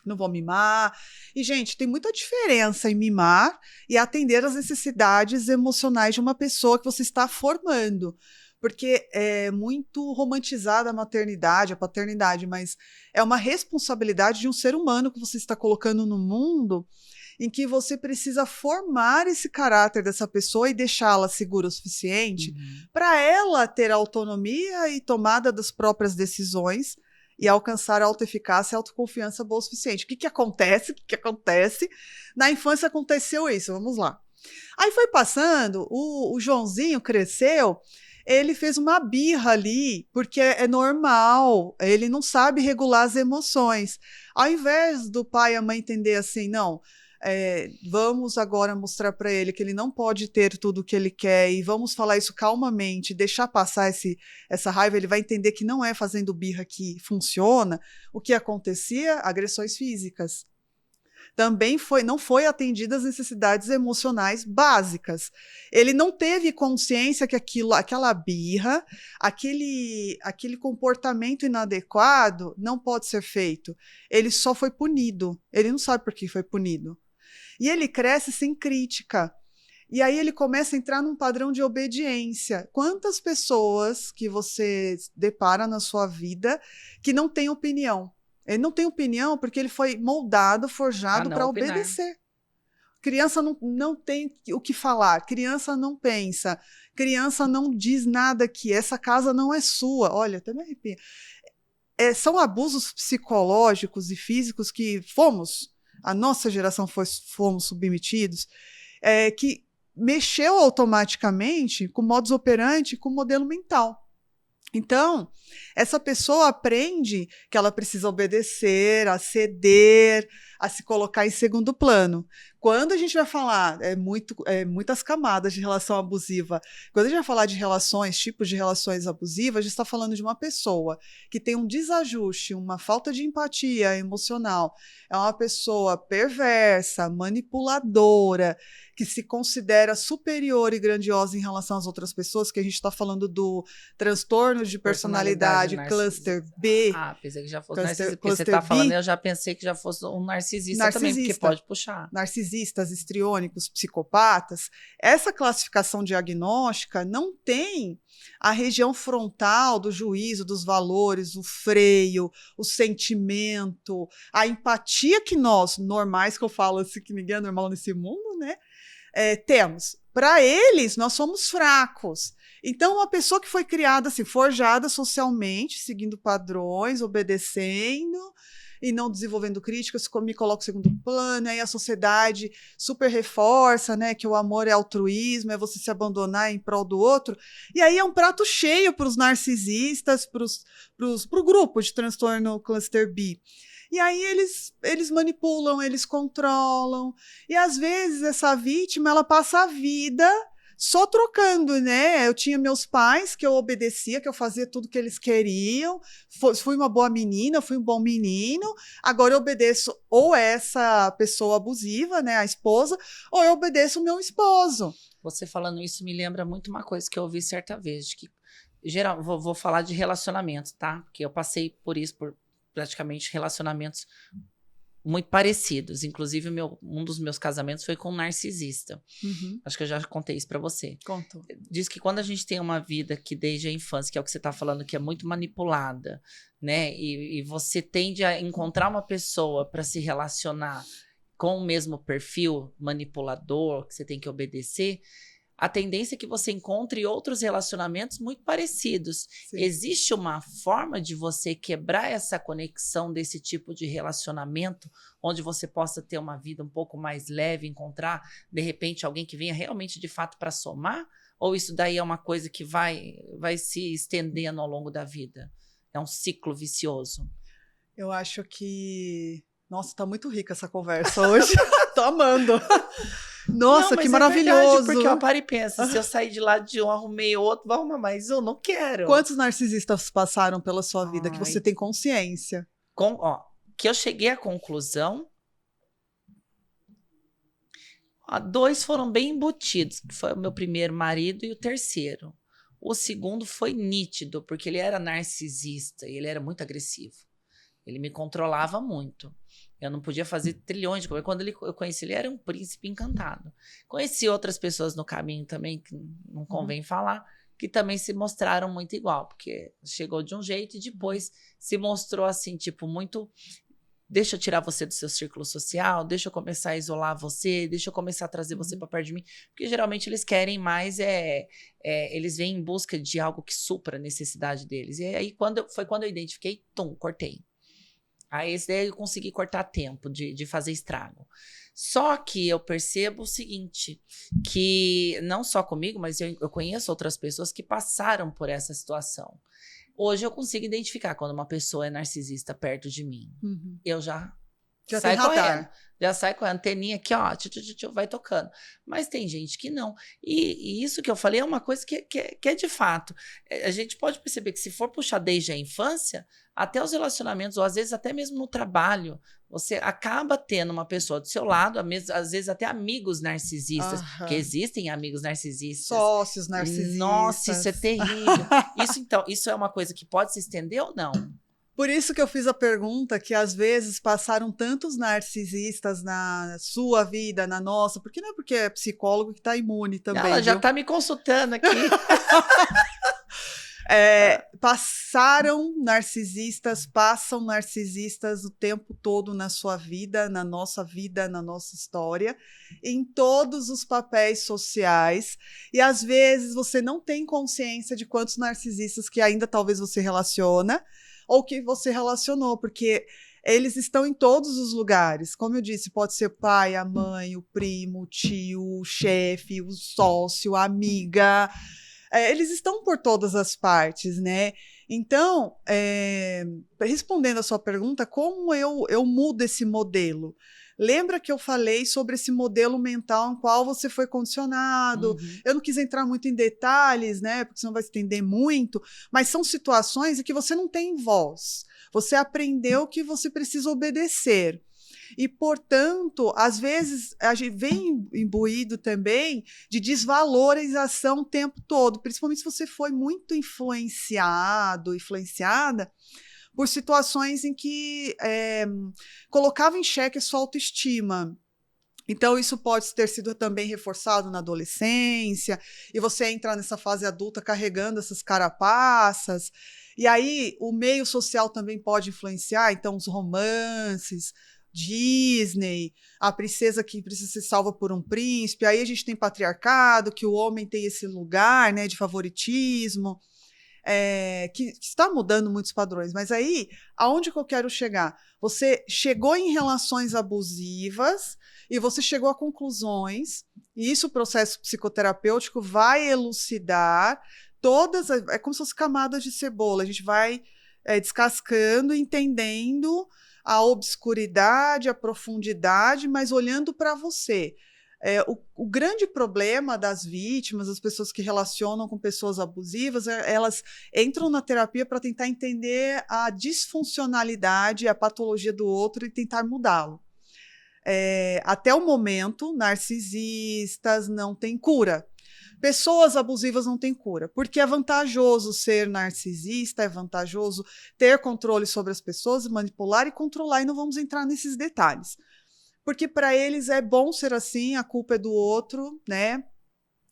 não vão mimar. E, gente, tem muita diferença em mimar e atender às necessidades emocionais de uma pessoa que você está formando. Porque é muito romantizada a maternidade, a paternidade, mas é uma responsabilidade de um ser humano que você está colocando no mundo, em que você precisa formar esse caráter dessa pessoa e deixá-la segura o suficiente para ela ter autonomia e tomada das próprias decisões e alcançar a autoeficácia e a autoconfiança boa o suficiente. O que acontece? Na infância aconteceu isso, vamos lá. Aí foi passando, o Joãozinho cresceu, ele fez uma birra ali, porque é normal, ele não sabe regular as emoções. Ao invés do pai e a mãe entender assim, não, vamos agora mostrar para ele que ele não pode ter tudo o que ele quer e vamos falar isso calmamente, deixar passar essa raiva, ele vai entender que não é fazendo birra que funciona. O que acontecia? Agressões físicas. Também não foi atendidas as necessidades emocionais básicas. Ele não teve consciência que aquela birra, aquele comportamento inadequado não pode ser feito. Ele só foi punido. Ele não sabe por que foi punido. E ele cresce sem crítica. E aí ele começa a entrar num padrão de obediência. Quantas pessoas que você depara na sua vida que não têm opinião? Ele não tem opinião porque ele foi moldado, forjado para obedecer. Criança não tem o que falar, criança não pensa, criança não diz nada aqui, essa casa não é sua. Olha, até me arrepio. São abusos psicológicos e físicos que a nossa geração fomos submetidos, que mexeu automaticamente com modus operandi, com o modelo mental. Então, essa pessoa aprende que ela precisa obedecer, a ceder, a se colocar em segundo plano. Quando a gente vai falar, muitas camadas de relação abusiva, quando a gente vai falar de tipos de relações abusivas, a gente está falando de uma pessoa que tem um desajuste, uma falta de empatia emocional, é uma pessoa perversa, manipuladora, que se considera superior e grandiosa em relação às outras pessoas, que a gente está falando do transtorno de personalidade cluster B. Pensei que já fosse narcisista, porque você está falando, eu já pensei que já fosse um narcisista também, porque pode puxar. Narcisistas, histriônicos, psicopatas. Essa classificação diagnóstica não tem a região frontal do juízo, dos valores, o freio, o sentimento, a empatia que nós, normais, que eu falo assim, que ninguém é normal nesse mundo, né? Temos. Para eles, nós somos fracos. Então, uma pessoa que foi criada assim, forjada socialmente, seguindo padrões, obedecendo, e não desenvolvendo críticas, me coloco em segundo plano, aí a sociedade super reforça, né, que o amor é altruísmo, é você se abandonar em prol do outro, e aí é um prato cheio para os narcisistas, para o grupo de transtorno cluster B. E aí eles manipulam, eles controlam, e às vezes essa vítima, ela passa a vida só trocando, né? Eu tinha meus pais que eu obedecia, que eu fazia tudo que eles queriam, fui uma boa menina, fui um bom menino, agora eu obedeço ou essa pessoa abusiva, né, a esposa, ou eu obedeço o meu esposo. Você falando isso me lembra muito uma coisa que eu ouvi certa vez, de que, geral, vou falar de relacionamento, tá? Porque eu passei por isso, por praticamente relacionamentos muito parecidos. Inclusive, um dos meus casamentos foi com um narcisista. Uhum. Acho que eu já contei isso pra você. Conto. Diz que quando a gente tem uma vida que desde a infância, que é o que você tá falando, que é muito manipulada, né? E você tende a encontrar uma pessoa para se relacionar com o mesmo perfil manipulador, que você tem que obedecer, a tendência é que você encontre outros relacionamentos muito parecidos. Sim. Existe uma forma de você quebrar essa conexão desse tipo de relacionamento, onde você possa ter uma vida um pouco mais leve, encontrar, de repente, alguém que venha realmente, de fato, para somar? Ou isso daí é uma coisa que vai se estendendo ao longo da vida? É um ciclo vicioso? Eu acho que... Nossa, tá muito rica essa conversa hoje. Tô amando. Nossa, não, que mas maravilhoso. É verdade, porque eu paro e penso, se eu sair de lá de um, arrumei outro, vou arrumar mais um, não quero. Quantos narcisistas passaram pela sua vida que você tem consciência? Que eu cheguei à conclusão, 2 foram bem embutidos, que foi o meu primeiro marido e o terceiro. O segundo foi nítido, porque ele era narcisista e ele era muito agressivo. Ele me controlava muito. Eu não podia fazer trilhões de coisas. Quando eu conheci ele, era um príncipe encantado. Conheci outras pessoas no caminho também, que não convém falar, que também se mostraram muito igual, porque chegou de um jeito e depois se mostrou assim, tipo, muito... Deixa eu tirar você do seu círculo social, deixa eu começar a isolar você, deixa eu começar a trazer você para perto de mim. Porque geralmente eles querem mais, eles vêm em busca de algo que supra a necessidade deles. E aí, foi quando eu identifiquei, cortei. Aí esse daí eu consegui cortar tempo de fazer estrago. Só que eu percebo o seguinte, que não só comigo, mas eu conheço outras pessoas que passaram por essa situação. Hoje eu consigo identificar quando uma pessoa é narcisista perto de mim. Uhum. Eu já sai correndo. Já sai com a anteninha aqui, ó, vai tocando. Mas tem gente que não. E isso que eu falei é uma coisa que é de fato. A gente pode perceber que se for puxar desde a infância, até os relacionamentos, ou às vezes até mesmo no trabalho, você acaba tendo uma pessoa do seu lado, às vezes até amigos narcisistas, que existem amigos narcisistas. Sócios narcisistas. Nossa, isso é terrível. Isso é uma coisa que pode se estender ou não? Por isso que eu fiz a pergunta, que às vezes passaram tantos narcisistas na sua vida, na nossa, porque não é porque é psicólogo que está imune também. Ela já está me consultando aqui. Passam narcisistas o tempo todo na sua vida, na nossa história, em todos os papéis sociais, e às vezes você não tem consciência de quantos narcisistas que ainda talvez você relaciona, ou que você relacionou, porque eles estão em todos os lugares. Como eu disse, pode ser o pai, a mãe, o primo, o tio, o chefe, o sócio, a amiga. Eles estão por todas as partes, né? Então, respondendo a sua pergunta, como eu mudo esse modelo? Lembra que eu falei sobre esse modelo mental em qual você foi condicionado? Uhum. Eu não quis entrar muito em detalhes, né? Porque senão vai se estender muito, mas são situações em que você não tem voz. Você aprendeu que você precisa obedecer. E, portanto, às vezes, a gente vem imbuído também de desvalorização o tempo todo, principalmente se você foi muito influenciada por situações em que colocava em xeque a sua autoestima. Então, isso pode ter sido também reforçado na adolescência, e você entra nessa fase adulta carregando essas carapaças, e aí o meio social também pode influenciar, então os romances, Disney, a princesa que precisa ser salva por um príncipe, aí a gente tem patriarcado, que o homem tem esse lugar, né, de favoritismo. que está mudando muitos padrões. Mas aí, aonde que eu quero chegar? Você chegou em relações abusivas e você chegou a conclusões, e isso o processo psicoterapêutico vai elucidar todas, é como se fossem camadas de cebola, a gente vai descascando, entendendo a obscuridade, a profundidade, mas olhando para você. O grande problema das vítimas, das pessoas que relacionam com pessoas abusivas, elas entram na terapia para tentar entender a disfuncionalidade, a patologia do outro e tentar mudá-lo. Até o momento, narcisistas não têm cura. Pessoas abusivas não têm cura, porque é vantajoso ser narcisista, é vantajoso ter controle sobre as pessoas, manipular e controlar, e não vamos entrar nesses detalhes. Porque para eles é bom ser assim, a culpa é do outro, né?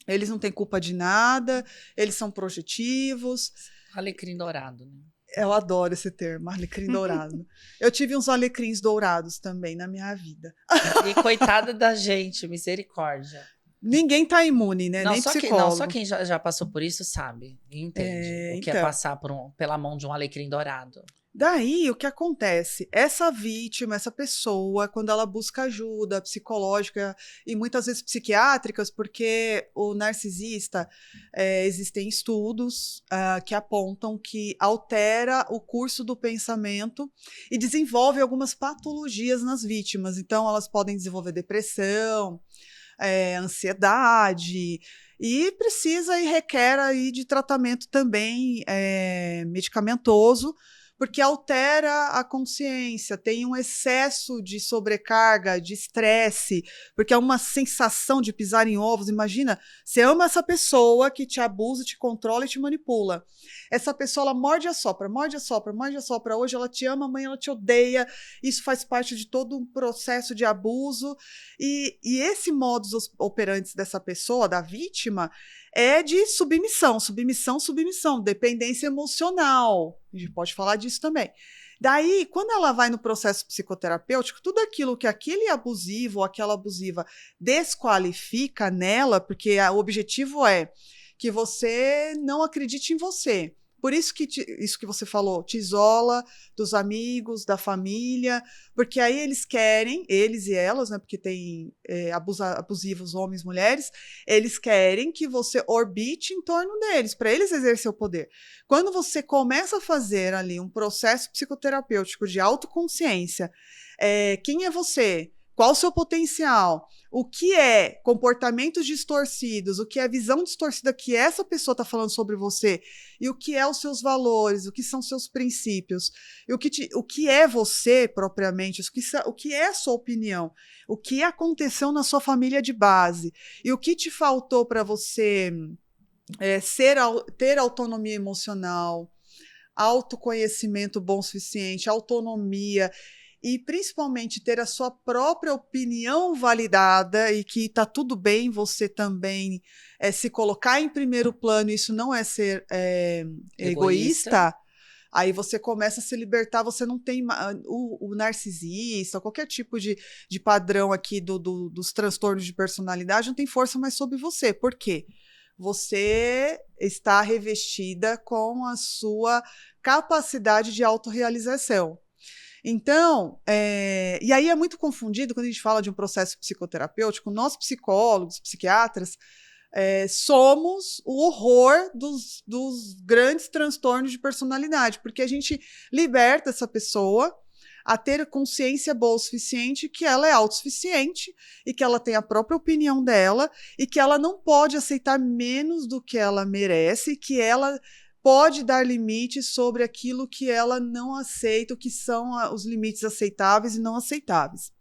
Eles não têm culpa de nada, eles são projetivos. Alecrim dourado, né? Eu adoro esse termo, alecrim dourado. Eu tive uns alecrins dourados também na minha vida. E coitada da gente, misericórdia. Ninguém tá imune, né? Não, nem só psicólogo. só quem já passou por isso sabe, entende o que é passar pela mão de um alecrim dourado. Daí, o que acontece? Essa vítima, essa pessoa, quando ela busca ajuda psicológica e muitas vezes psiquiátricas, porque o narcisista, existem estudos que apontam que altera o curso do pensamento e desenvolve algumas patologias nas vítimas. Então, elas podem desenvolver depressão, ansiedade, e precisa e requer aí de tratamento também medicamentoso, porque altera a consciência, tem um excesso de sobrecarga, de estresse, porque é uma sensação de pisar em ovos. Imagina, você ama essa pessoa que te abusa, te controla e te manipula. Essa pessoa, ela morde e assopra, morde e assopra, morde e assopra. Hoje ela te ama, amanhã ela te odeia. Isso faz parte de todo um processo de abuso. E esse modus operandi dessa pessoa, da vítima, é de submissão, dependência emocional. A gente pode falar disso também. Daí, quando ela vai no processo psicoterapêutico, tudo aquilo que aquele abusivo ou aquela abusiva desqualifica nela, porque o objetivo é que você não acredite em você. Por isso que isso que você falou, te isola dos amigos, da família, porque aí eles querem, eles e elas, né, porque tem abusivos homens e mulheres, eles querem que você orbite em torno deles, para eles exercer o poder. Quando você começa a fazer ali um processo psicoterapêutico de autoconsciência, quem é você? Qual o seu potencial? O que é comportamentos distorcidos? O que é visão distorcida que essa pessoa está falando sobre você? E o que é os seus valores? O que são seus princípios? E o que é você propriamente? O que é a sua opinião? O que aconteceu na sua família de base? E o que te faltou para você ter autonomia emocional, autoconhecimento bom o suficiente, autonomia, e principalmente ter a sua própria opinião validada e que está tudo bem você também se colocar em primeiro plano, isso não é ser egoísta. Aí você começa a se libertar, você não tem o narcisista, qualquer tipo de padrão aqui dos transtornos de personalidade não tem força mais sobre você. Por quê? Você está revestida com a sua capacidade de autorrealização. Então, e aí é muito confundido quando a gente fala de um processo psicoterapêutico. Nós, psicólogos, psiquiatras, somos o horror dos grandes transtornos de personalidade, porque a gente liberta essa pessoa a ter consciência boa o suficiente que ela é autossuficiente e que ela tem a própria opinião dela e que ela não pode aceitar menos do que ela merece, que ela pode dar limites sobre aquilo que ela não aceita, o que são os limites aceitáveis e não aceitáveis.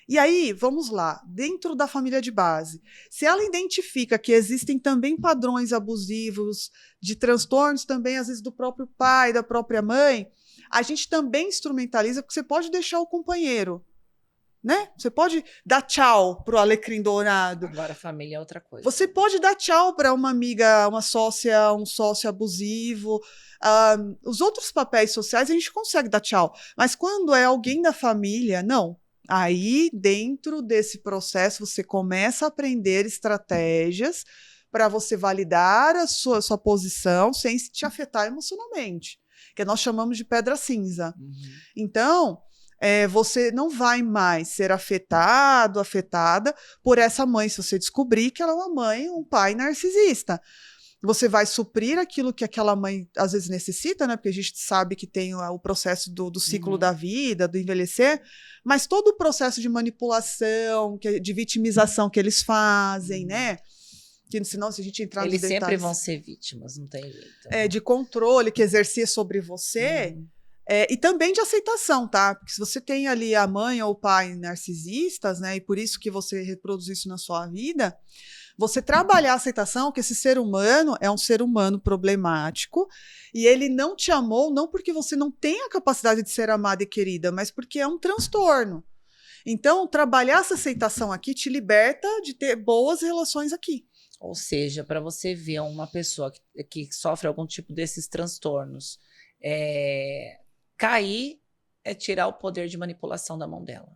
E aí, vamos lá, dentro da família de base, se ela identifica que existem também padrões abusivos, de transtornos também, às vezes, do próprio pai, da própria mãe, a gente também instrumentaliza, porque você pode deixar o companheiro, né? Você pode dar tchau pro alecrim dourado. Agora a família é outra coisa. Você pode dar tchau para uma amiga, uma sócia, um sócio abusivo. Os outros papéis sociais a gente consegue dar tchau. Mas quando é alguém da família, não. Aí, dentro desse processo, você começa a aprender estratégias para você validar a sua posição sem te afetar emocionalmente, que nós chamamos de pedra cinza. Então, você não vai mais ser afetada por essa mãe, se você descobrir que ela é uma mãe, um pai narcisista. Você vai suprir aquilo que aquela mãe às vezes necessita, né? Porque a gente sabe que tem o processo do ciclo da vida, do envelhecer, mas todo o processo de manipulação, de vitimização que eles fazem, né? Que senão, se a gente entrar nos Eles detalhes... sempre vão ser vítimas, não tem jeito. De controle que exercer sobre você... e também de aceitação, tá? Porque se você tem ali a mãe ou o pai narcisistas, né? E por isso que você reproduz isso na sua vida, você trabalhar a aceitação que esse ser humano é um ser humano problemático e ele não te amou não porque você não tem a capacidade de ser amada e querida, mas porque é um transtorno. Então, trabalhar essa aceitação aqui te liberta de ter boas relações aqui. Ou seja, para você ver uma pessoa que sofre algum tipo desses transtornos, cair é tirar o poder de manipulação da mão dela.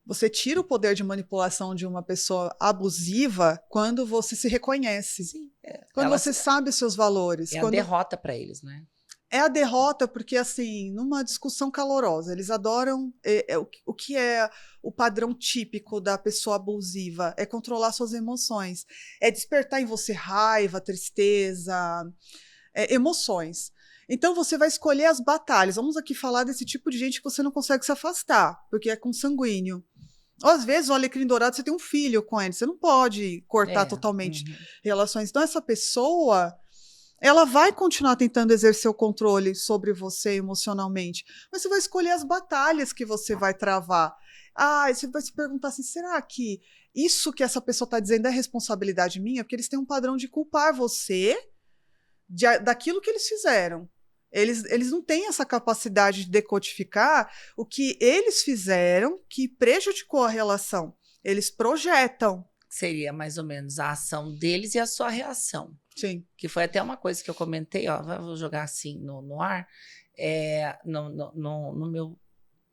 Você tira o poder de manipulação de uma pessoa abusiva quando você se reconhece. Sim, quando você sabe os seus valores. A derrota para eles, né? É a derrota porque, assim, numa discussão calorosa, eles adoram... o que é o padrão típico da pessoa abusiva? É controlar suas emoções. É despertar em você raiva, tristeza, emoções. Então, você vai escolher as batalhas. Vamos aqui falar desse tipo de gente que você não consegue se afastar, porque é consanguíneo. Ou, às vezes, o alecrim dourado, você tem um filho com ele, você não pode cortar totalmente relações. Então, essa pessoa, ela vai continuar tentando exercer o controle sobre você emocionalmente, mas você vai escolher as batalhas que você vai travar. Você vai se perguntar assim, será que isso que essa pessoa está dizendo é responsabilidade minha? Porque eles têm um padrão de culpar você daquilo que eles fizeram. Eles não têm essa capacidade de decodificar o que eles fizeram que prejudicou a relação. Eles projetam. Seria mais ou menos a ação deles e a sua reação. Sim. Que foi até uma coisa que eu comentei, vou jogar assim no ar. No meu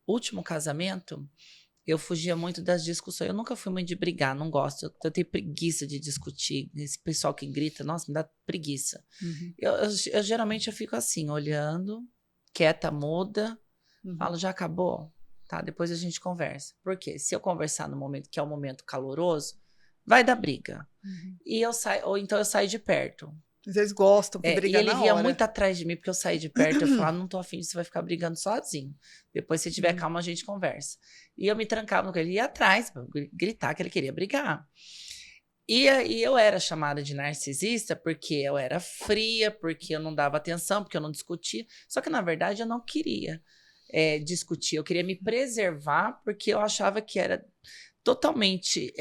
último casamento, eu fugia muito das discussões. Eu nunca fui muito de brigar, não gosto. Eu tenho preguiça de discutir. Esse pessoal que grita, nossa, me dá preguiça. Eu geralmente eu fico assim, olhando, quieta, muda, falo, já acabou? Tá, depois a gente conversa. Por quê? Se eu conversar no momento que é um momento caloroso, vai dar briga. E eu saio, ou então eu saio de perto. Eles gostam que brigar na hora. E ele vinha muito atrás de mim, porque eu saí de perto. Eu falava, não tô afim, você vai ficar brigando sozinho. Depois, se tiver calma, a gente conversa. E eu me trancava no que ele ia atrás, pra gritar que ele queria brigar. E eu era chamada de narcisista porque eu era fria, porque eu não dava atenção, porque eu não discutia. Só que, na verdade, eu não queria discutir. Eu queria me preservar, porque eu achava que era totalmente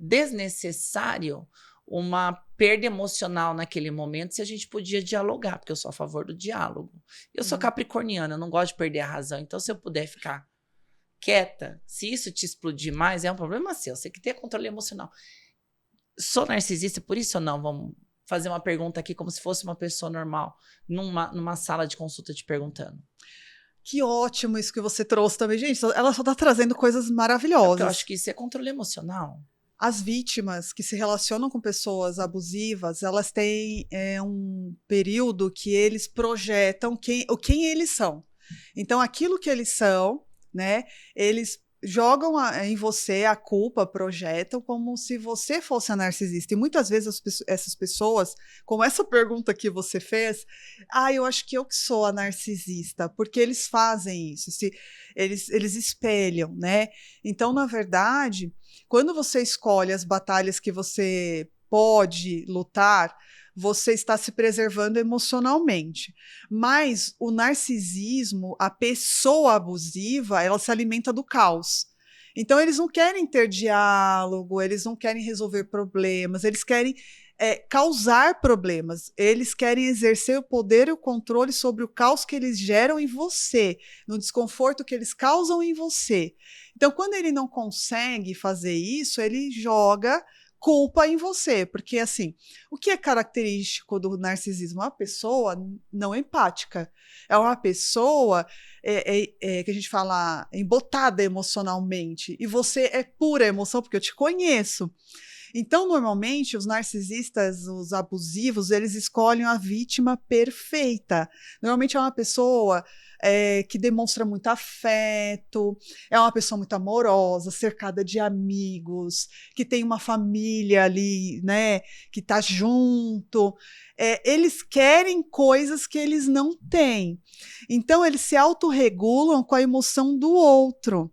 desnecessário uma perda emocional naquele momento se a gente podia dialogar, porque eu sou a favor do diálogo. Eu sou capricorniana, eu não gosto de perder a razão, então se eu puder ficar quieta, se isso te explodir mais, é um problema seu, você tem que ter controle emocional. Sou narcisista, por isso ou não? Vamos fazer uma pergunta aqui como se fosse uma pessoa normal, numa sala de consulta te perguntando. Que ótimo isso que você trouxe também. Gente, ela só está trazendo coisas maravilhosas. Eu acho que isso é controle emocional. As vítimas que se relacionam com pessoas abusivas, elas têm um período que eles projetam quem eles são. Então, aquilo que eles são, né, eles jogam em você a culpa, projetam como se você fosse a narcisista. E muitas vezes essas pessoas, como essa pergunta que você fez, eu acho que eu que sou a narcisista, porque eles fazem isso, eles espelham, né? Então, na verdade, quando você escolhe as batalhas que você pode lutar, você está se preservando emocionalmente. Mas o narcisismo, a pessoa abusiva, ela se alimenta do caos. Então, eles não querem ter diálogo, eles não querem resolver problemas, eles querem causar problemas. Eles querem exercer o poder e o controle sobre o caos que eles geram em você, no desconforto que eles causam em você. Então, quando ele não consegue fazer isso, ele joga culpa em você, porque assim, o que é característico do narcisismo? É uma pessoa não empática, é uma pessoa que a gente fala embotada emocionalmente, e você é pura emoção, porque eu te conheço. Então, normalmente, os narcisistas, os abusivos, eles escolhem a vítima perfeita. Normalmente é uma pessoa que demonstra muito afeto, é uma pessoa muito amorosa, cercada de amigos, que tem uma família ali, né, que está junto. Eles querem coisas que eles não têm. Então, eles se autorregulam com a emoção do outro.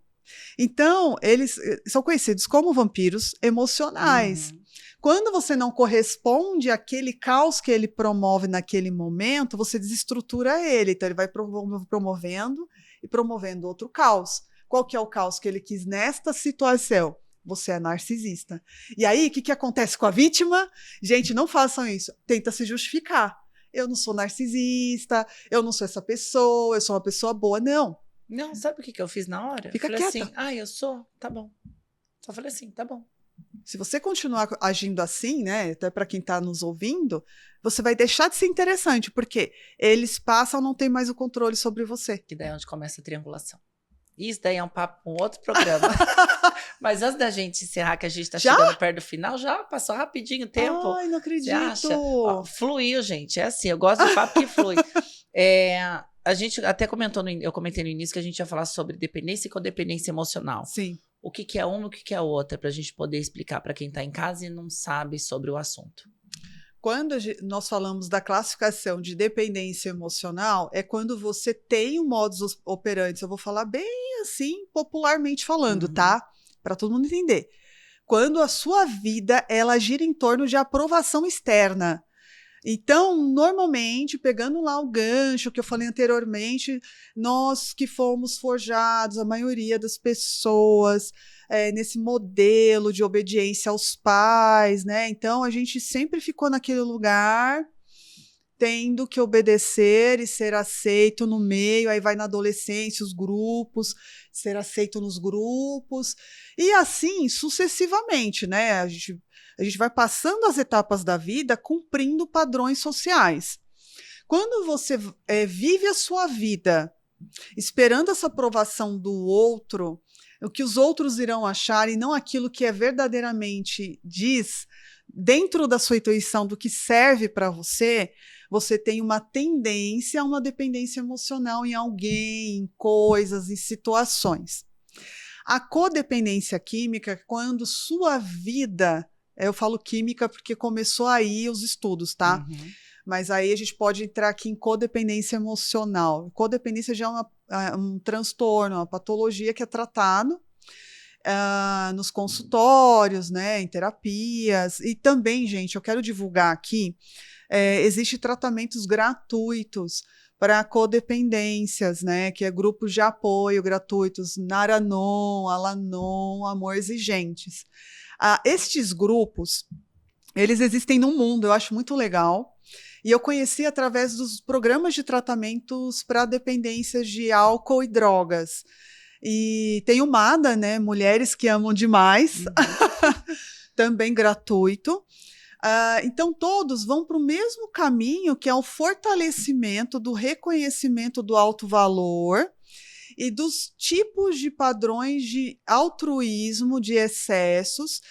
Então, eles são conhecidos como vampiros emocionais. Quando você não corresponde àquele caos que ele promove naquele momento, você desestrutura ele. Então, ele vai promovendo e promovendo outro caos. Qual que é o caos que ele quis nesta situação? Você é narcisista. E aí, o que acontece com a vítima? Gente, não façam isso. Tenta se justificar. Eu não sou narcisista, eu não sou essa pessoa, eu sou uma pessoa boa. Não. Não, sabe o que eu fiz na hora? Fica falei quieta. assim, eu sou, tá bom. Só falei assim, tá bom. Se você continuar agindo assim, né, até para quem está nos ouvindo, você vai deixar de ser interessante, porque eles passam a não ter mais o controle sobre você. Que daí é onde começa a triangulação. Isso daí é um papo com outro programa. Mas antes da gente encerrar, que a gente está chegando perto do final, já passou rapidinho o tempo. Ai, não acredito. Você acha? Ó, fluiu, gente. É assim, eu gosto do papo que flui. A gente até comentou, eu comentei no início que a gente ia falar sobre dependência e codependência emocional. Sim. O que é uma e o que é outra, para a gente poder explicar para quem está em casa e não sabe sobre o assunto. Quando nós falamos da classificação de dependência emocional, é quando você tem um modus operandi, eu vou falar bem assim, popularmente falando, tá? Para todo mundo entender. Quando a sua vida, ela gira em torno de aprovação externa. Então, normalmente, pegando lá o gancho que eu falei anteriormente, nós que fomos forjados, a maioria das pessoas, nesse modelo de obediência aos pais, né? Então, a gente sempre ficou naquele lugar, tendo que obedecer e ser aceito no meio, aí vai na adolescência, os grupos, ser aceito nos grupos, e assim sucessivamente, né? A gente vai passando as etapas da vida cumprindo padrões sociais. Quando você vive a sua vida esperando essa aprovação do outro, o que os outros irão achar e não aquilo que é verdadeiramente diz, dentro da sua intuição do que serve para você, você tem uma tendência a uma dependência emocional em alguém, em coisas, em situações. A codependência química, quando sua vida... Eu falo química porque começou aí os estudos, tá? Mas aí a gente pode entrar aqui em codependência emocional. Codependência já é um transtorno, uma patologia que é tratado nos consultórios, né, em terapias. E também, gente, eu quero divulgar aqui, existem tratamentos gratuitos para codependências, né, que é grupos de apoio gratuitos, Naranon, Alanon, Amor Exigentes. Estes grupos, eles existem no mundo, eu acho muito legal, e eu conheci através dos programas de tratamentos para dependências de álcool e drogas. E tem o MADA, né, Mulheres que Amam Demais, também gratuito. Então, todos vão para o mesmo caminho, que é o fortalecimento do reconhecimento do alto valor, e dos tipos de padrões de altruísmo, de excessos,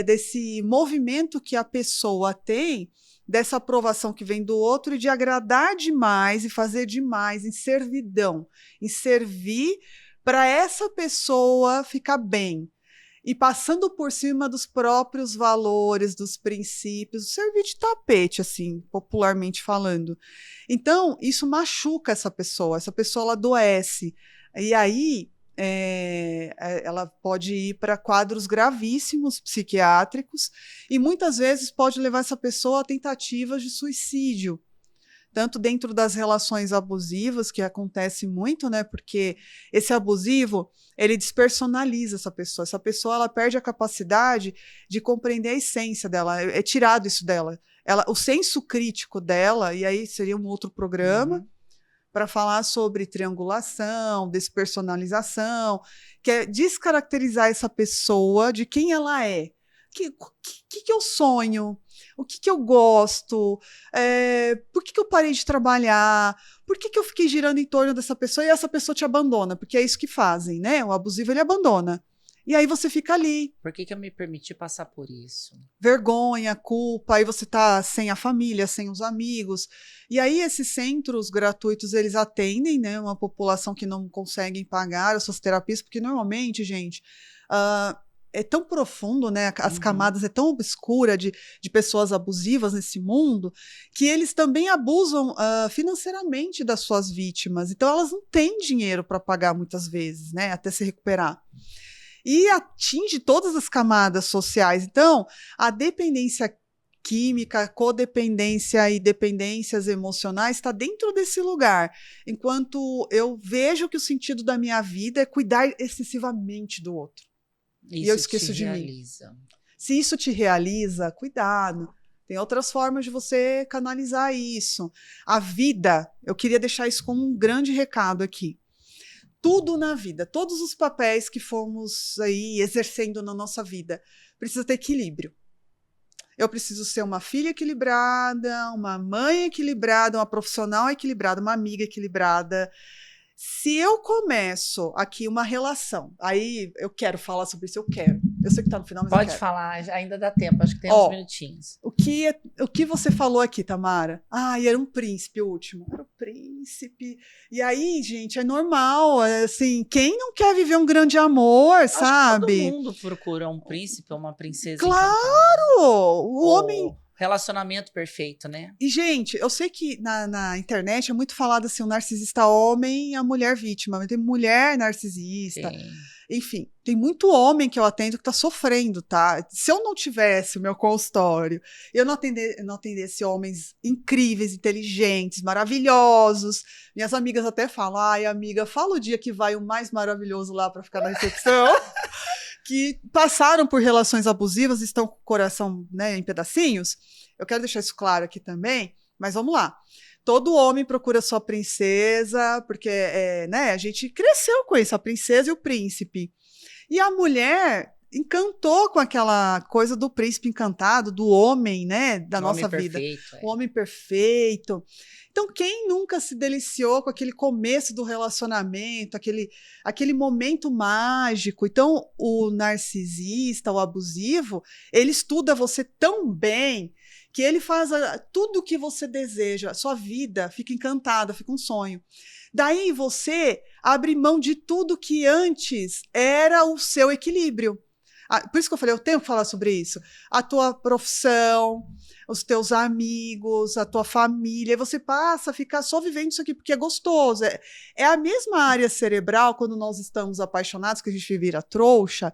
desse movimento que a pessoa tem, dessa aprovação que vem do outro e de agradar demais e fazer demais em servidão, em servir para essa pessoa ficar bem. E passando por cima dos próprios valores, dos princípios, servir de tapete, assim, popularmente falando. Então, isso machuca essa pessoa ela adoece. E aí, ela pode ir para quadros gravíssimos psiquiátricos e muitas vezes pode levar essa pessoa a tentativas de suicídio. Tanto dentro das relações abusivas, que acontece muito, né? Porque esse abusivo, ele despersonaliza essa pessoa ela perde a capacidade de compreender a essência dela, é tirado isso dela. O senso crítico dela, e aí seria um outro programa, para falar sobre triangulação, despersonalização, que é descaracterizar essa pessoa de quem ela é. Que eu sonho? O que eu gosto? Por que eu parei de trabalhar? Por que eu fiquei girando em torno dessa pessoa e essa pessoa te abandona? Porque é isso que fazem, né? O abusivo, ele abandona. E aí você fica ali. Por que eu me permiti passar por isso? Vergonha, culpa, aí você tá sem a família, sem os amigos. E aí esses centros gratuitos, eles atendem, né, uma população que não consegue pagar as suas terapias, porque normalmente, gente, é tão profundo, né, as camadas é tão obscura de pessoas abusivas nesse mundo, que eles também abusam financeiramente das suas vítimas. Então elas não têm dinheiro para pagar muitas vezes, né, até se recuperar. E atinge todas as camadas sociais. Então, a dependência química, codependência e dependências emocionais está dentro desse lugar. Enquanto eu vejo que o sentido da minha vida é cuidar excessivamente do outro. Isso e eu esqueço de realiza. mim. Se isso te realiza, cuidado. Tem outras formas de você canalizar isso. A vida, eu queria deixar isso como um grande recado aqui. Tudo na vida, todos os papéis que fomos aí exercendo na nossa vida, precisa ter equilíbrio. Eu preciso ser uma filha equilibrada, uma mãe equilibrada, uma profissional equilibrada, uma amiga equilibrada. Se eu começo aqui uma relação, aí eu quero falar sobre isso, eu quero. Eu sei que tá no final, mas eu Pode quero. falar, ainda dá tempo, acho que tem uns minutinhos. O que você falou aqui, Tamara? Ah, e era um príncipe o último. Era o príncipe. E aí, gente, é normal, assim, quem não quer viver um grande amor, Acho sabe? que todo mundo procura um príncipe ou uma princesa Claro! encantada. O homem... Relacionamento perfeito, né? E, gente, eu sei que na internet é muito falado assim, o narcisista homem e a mulher vítima. Mas tem mulher narcisista. Sim. Enfim, tem muito homem que eu atendo que tá sofrendo, tá? Se eu não tivesse o meu consultório, eu não atendesse homens incríveis, inteligentes, maravilhosos. Minhas amigas até falam, ai, amiga, fala o dia que vai o mais maravilhoso lá para ficar na recepção. Que passaram por relações abusivas, estão com o coração, né, em pedacinhos. Eu quero deixar isso claro aqui também, mas vamos lá. Todo homem procura sua princesa, porque né, a gente cresceu com isso, a princesa e o príncipe. E a mulher encantou com aquela coisa do príncipe encantado, do homem, né, da nossa vida. O homem perfeito. Então, quem nunca se deliciou com aquele começo do relacionamento, aquele momento mágico? Então, o narcisista, o abusivo, ele estuda você tão bem que ele faz tudo o que você deseja. Sua vida fica encantada, fica um sonho. Daí você abre mão de tudo que antes era o seu equilíbrio. Por isso que eu falei, eu tenho que falar sobre isso. A tua profissão, os teus amigos, a tua família, e você passa a ficar só vivendo isso aqui porque é gostoso. É a mesma área cerebral quando nós estamos apaixonados, que a gente vira trouxa.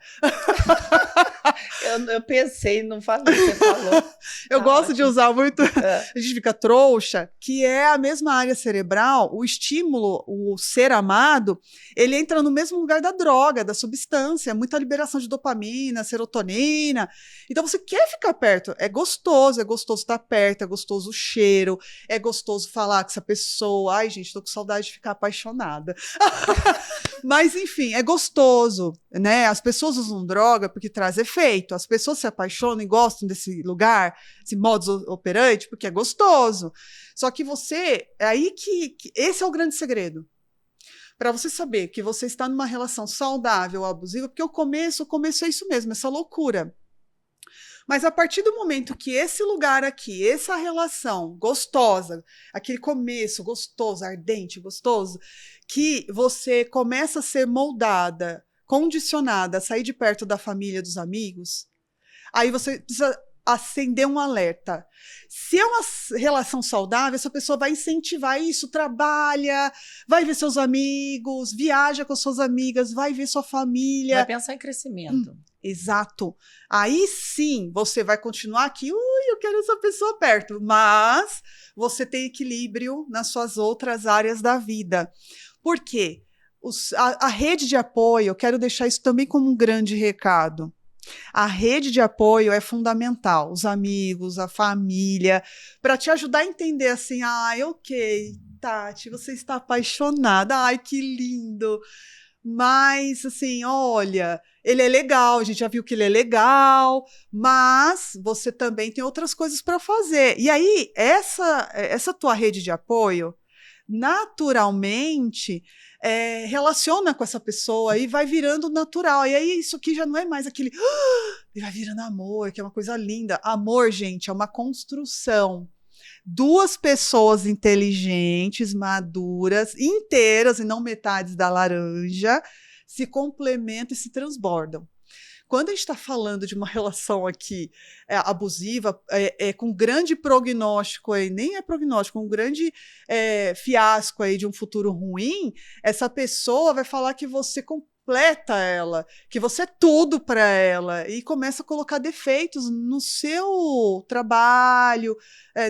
Eu pensei, não falei, você falou. Eu gosto de usar muito, a gente fica trouxa, que é a mesma área cerebral, o estímulo, o ser amado, ele entra no mesmo lugar da droga, da substância, muita liberação de dopamina, serotonina. Então você quer ficar perto, é gostoso estar perto, é gostoso o cheiro, é gostoso falar com essa pessoa. Ai, gente, tô com saudade de ficar apaixonada. Mas, enfim, é gostoso, né? As pessoas usam droga porque traz efeito. As pessoas se apaixonam e gostam desse lugar, esse modus operandi, porque é gostoso. Só que é aí que esse é o grande segredo. Para você saber que você está numa relação saudável ou abusiva, porque o começo é isso mesmo, essa loucura. Mas a partir do momento que esse lugar aqui, essa relação gostosa, aquele começo gostoso, ardente, gostoso, que você começa a ser moldada, condicionada a sair de perto da família, dos amigos, aí você precisa acender um alerta. Se é uma relação saudável, essa pessoa vai incentivar isso, trabalha, vai ver seus amigos, viaja com suas amigas, vai ver sua família. Vai pensar em crescimento. Exato. Aí sim, você vai continuar aqui, eu quero essa pessoa perto, mas você tem equilíbrio nas suas outras áreas da vida. Por quê? A rede de apoio, eu quero deixar isso também como um grande recado. A rede de apoio é fundamental, os amigos, a família, para te ajudar a entender assim, ok, Tati, você está apaixonada, ai, que lindo. Mas, assim, olha, ele é legal, a gente já viu que ele é legal, mas você também tem outras coisas para fazer. E aí, essa tua rede de apoio naturalmente relaciona com essa pessoa e vai virando natural. E aí isso aqui já não é mais aquele... e vai virando amor, que é uma coisa linda. Amor, gente, é uma construção. Duas pessoas inteligentes, maduras, inteiras e não metades da laranja, se complementam e se transbordam. Quando a gente está falando de uma relação aqui abusiva, com grande prognóstico, aí, nem é prognóstico, um grande fiasco aí de um futuro ruim, essa pessoa vai falar que você completa ela, que você é tudo para ela, e começa a colocar defeitos no seu trabalho,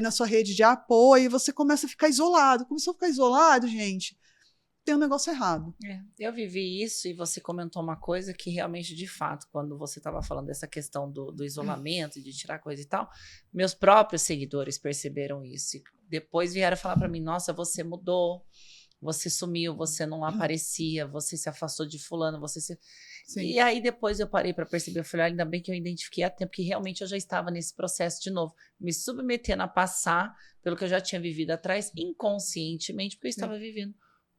na sua rede de apoio, e você começa a ficar isolado. Começou a ficar isolado, gente, tem um negócio errado. Eu vivi isso e você comentou uma coisa que realmente, de fato, quando você estava falando dessa questão do isolamento, de tirar coisa e tal, meus próprios seguidores perceberam isso. E depois vieram falar para mim, nossa, você mudou, você sumiu, você não aparecia, você se afastou de fulano, você se... Sim. E aí depois eu parei para perceber, eu falei, ainda bem que eu identifiquei a tempo, que realmente eu já estava nesse processo de novo, me submetendo a passar pelo que eu já tinha vivido atrás, inconscientemente, porque eu estava vivendo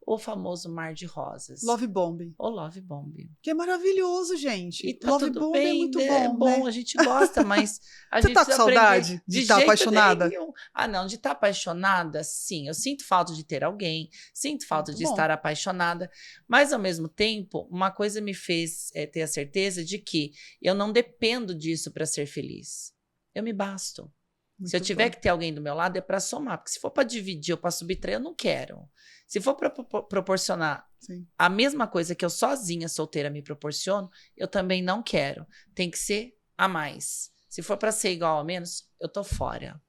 o famoso mar de rosas. Love bombing. O love bombing. Que é maravilhoso, gente. E tá love tudo bombing bem, é muito é bom, bom, né? a gente gosta, mas a Você gente tá com saudade de estar apaixonada? Nenhum. Ah, não, de estar apaixonada, sim. Eu sinto falta de ter alguém, sinto falta Muito de bom. estar apaixonada, mas ao mesmo tempo, uma coisa me fez ter a certeza de que eu não dependo disso para ser feliz. Eu me basto. Muito se eu tiver bom. que ter alguém do meu lado, é para somar. Porque se for para dividir ou para subtrair, eu não quero. Se for para proporcionar a mesma coisa que eu sozinha, solteira, me proporciono, eu também não quero. Tem que ser a mais. Se for para ser igual a menos, eu tô fora.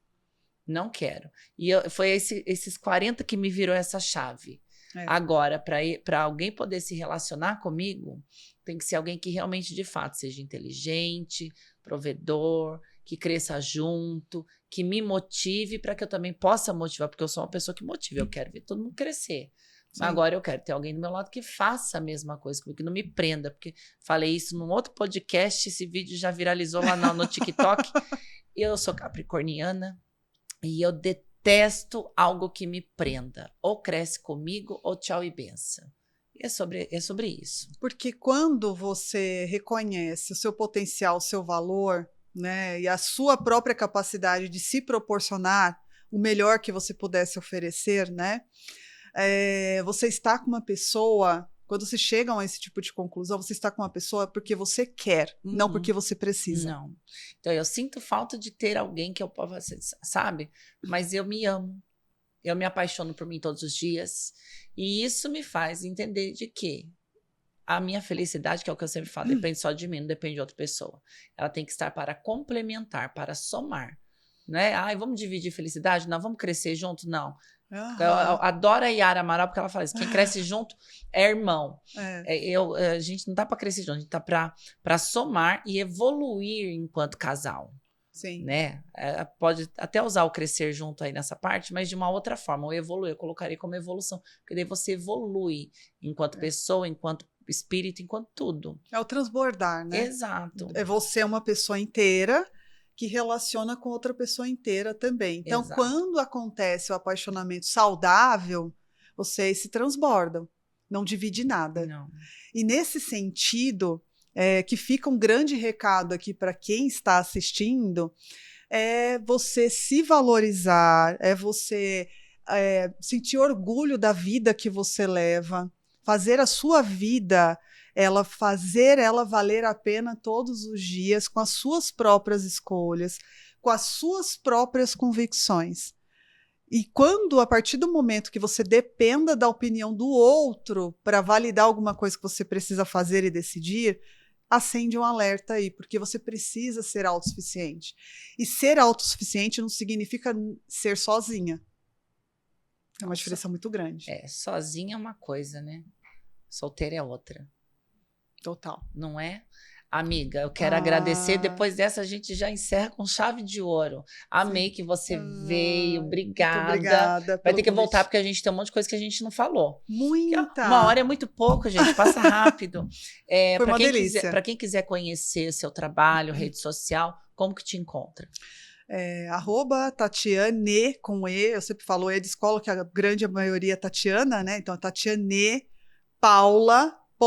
Não quero. E foi esses 40 que me virou essa chave. Agora, para alguém poder se relacionar comigo, tem que ser alguém que realmente, de fato, seja inteligente, provedor, que cresça junto, que me motive para que eu também possa motivar, porque eu sou uma pessoa que motiva, eu quero ver todo mundo crescer. Sim. Agora eu quero ter alguém do meu lado que faça a mesma coisa comigo, que não me prenda, porque falei isso num outro podcast, esse vídeo já viralizou lá no TikTok. Eu sou capricorniana e eu detesto algo que me prenda. Ou cresce comigo, ou tchau e benção. É sobre isso. Porque quando você reconhece o seu potencial, o seu valor, né, e a sua própria capacidade de se proporcionar o melhor que você pudesse oferecer, né, você está com uma pessoa, quando você chega a esse tipo de conclusão, você está com uma pessoa porque você quer, não porque você precisa. Não. Então, eu sinto falta de ter alguém que eu possa, sabe? Mas eu me amo. Eu me apaixono por mim todos os dias. E isso me faz entender de que a minha felicidade, que é o que eu sempre falo, depende só de mim, não depende de outra pessoa. Ela tem que estar para complementar, para somar. Não é, ai, vamos dividir felicidade? Não, vamos crescer junto? Não. Eu adoro a Yara Amaral, porque ela fala isso, quem cresce junto é irmão. A gente não tá para crescer junto, a gente tá para somar e evoluir enquanto casal. Sim. Né? Pode até usar o crescer junto aí nessa parte, mas de uma outra forma, o evoluir, eu colocaria como evolução, porque daí você evolui enquanto pessoa, enquanto espírito, enquanto tudo. É o transbordar, né? Exato. É você uma pessoa inteira que relaciona com outra pessoa inteira também. Então, Exato. Quando acontece o apaixonamento saudável, vocês se transbordam, não divide nada. Não. E nesse sentido, que fica um grande recado aqui para quem está assistindo, é você se valorizar, é você sentir orgulho da vida que você leva, fazer a sua vida, fazer ela valer a pena todos os dias, com as suas próprias escolhas, com as suas próprias convicções. E quando, a partir do momento que você dependa da opinião do outro para validar alguma coisa que você precisa fazer e decidir, acende um alerta aí, porque você precisa ser autossuficiente. E ser autossuficiente não significa ser sozinha. É uma diferença muito grande. Sozinha é uma coisa, né? Solteira é outra. Total. Não é? Amiga, eu quero agradecer. Depois dessa, a gente já encerra com chave de ouro. Amei que você veio. Obrigada. Muito obrigada. Vai ter que voltar, porque a gente tem um monte de coisa que a gente não falou. Muita. Uma hora é muito pouco, gente. Passa rápido. Foi uma delícia. Para quem quiser conhecer seu trabalho, rede social, como que te encontra? @Tatiane, com E, eu sempre falo E de escola, que a grande maioria é Tatiana, né? Então, Tatiane Paula.psi.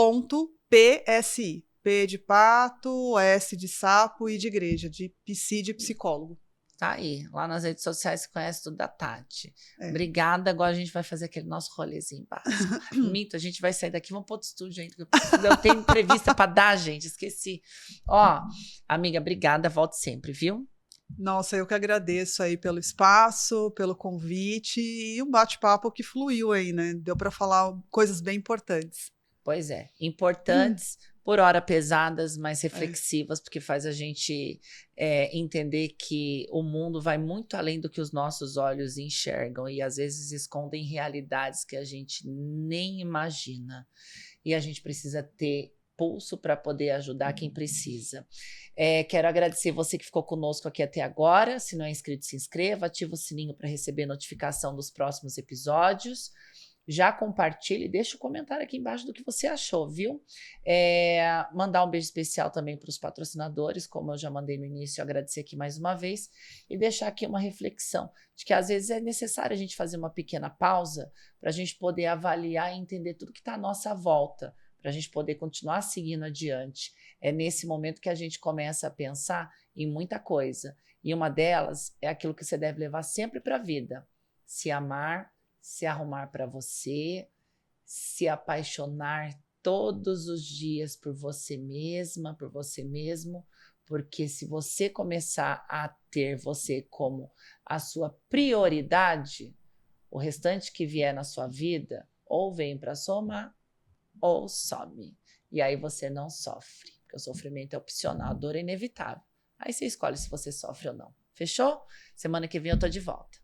P de pato, S de sapo e de igreja, de psi de psicólogo. Tá aí, lá nas redes sociais você conhece tudo da Tati. É. Obrigada, agora a gente vai fazer aquele nosso rolezinho básico. Mito, a gente vai sair daqui, vamos para outro estúdio ainda. Eu tenho entrevista para dar, gente, esqueci. Ó, amiga, obrigada, volte sempre, viu? Nossa, eu que agradeço aí pelo espaço, pelo convite e um bate-papo que fluiu aí, né? Deu para falar coisas bem importantes. Pois é, importantes, por hora pesadas, mas reflexivas, porque faz a gente entender que o mundo vai muito além do que os nossos olhos enxergam e às vezes escondem realidades que a gente nem imagina. E a gente precisa ter pulso para poder ajudar quem precisa. Quero agradecer você que ficou conosco aqui até agora. Se não é inscrito, se inscreva, ativa o sininho para receber notificação dos próximos episódios. Já compartilhe, deixa o comentário aqui embaixo do que você achou, viu? Mandar um beijo especial também para os patrocinadores, como eu já mandei no início, agradecer aqui mais uma vez e deixar aqui uma reflexão de que às vezes é necessário a gente fazer uma pequena pausa para a gente poder avaliar e entender tudo que está à nossa volta, para a gente poder continuar seguindo adiante. É nesse momento que a gente começa a pensar em muita coisa. E uma delas é aquilo que você deve levar sempre para a vida: se amar, se arrumar para você, se apaixonar todos os dias por você mesma, por você mesmo, porque se você começar a ter você como a sua prioridade, o restante que vier na sua vida ou vem para somar ou some. E aí você não sofre, porque o sofrimento é opcional, a dor é inevitável. Aí você escolhe se você sofre ou não. Fechou? Semana que vem eu tô de volta.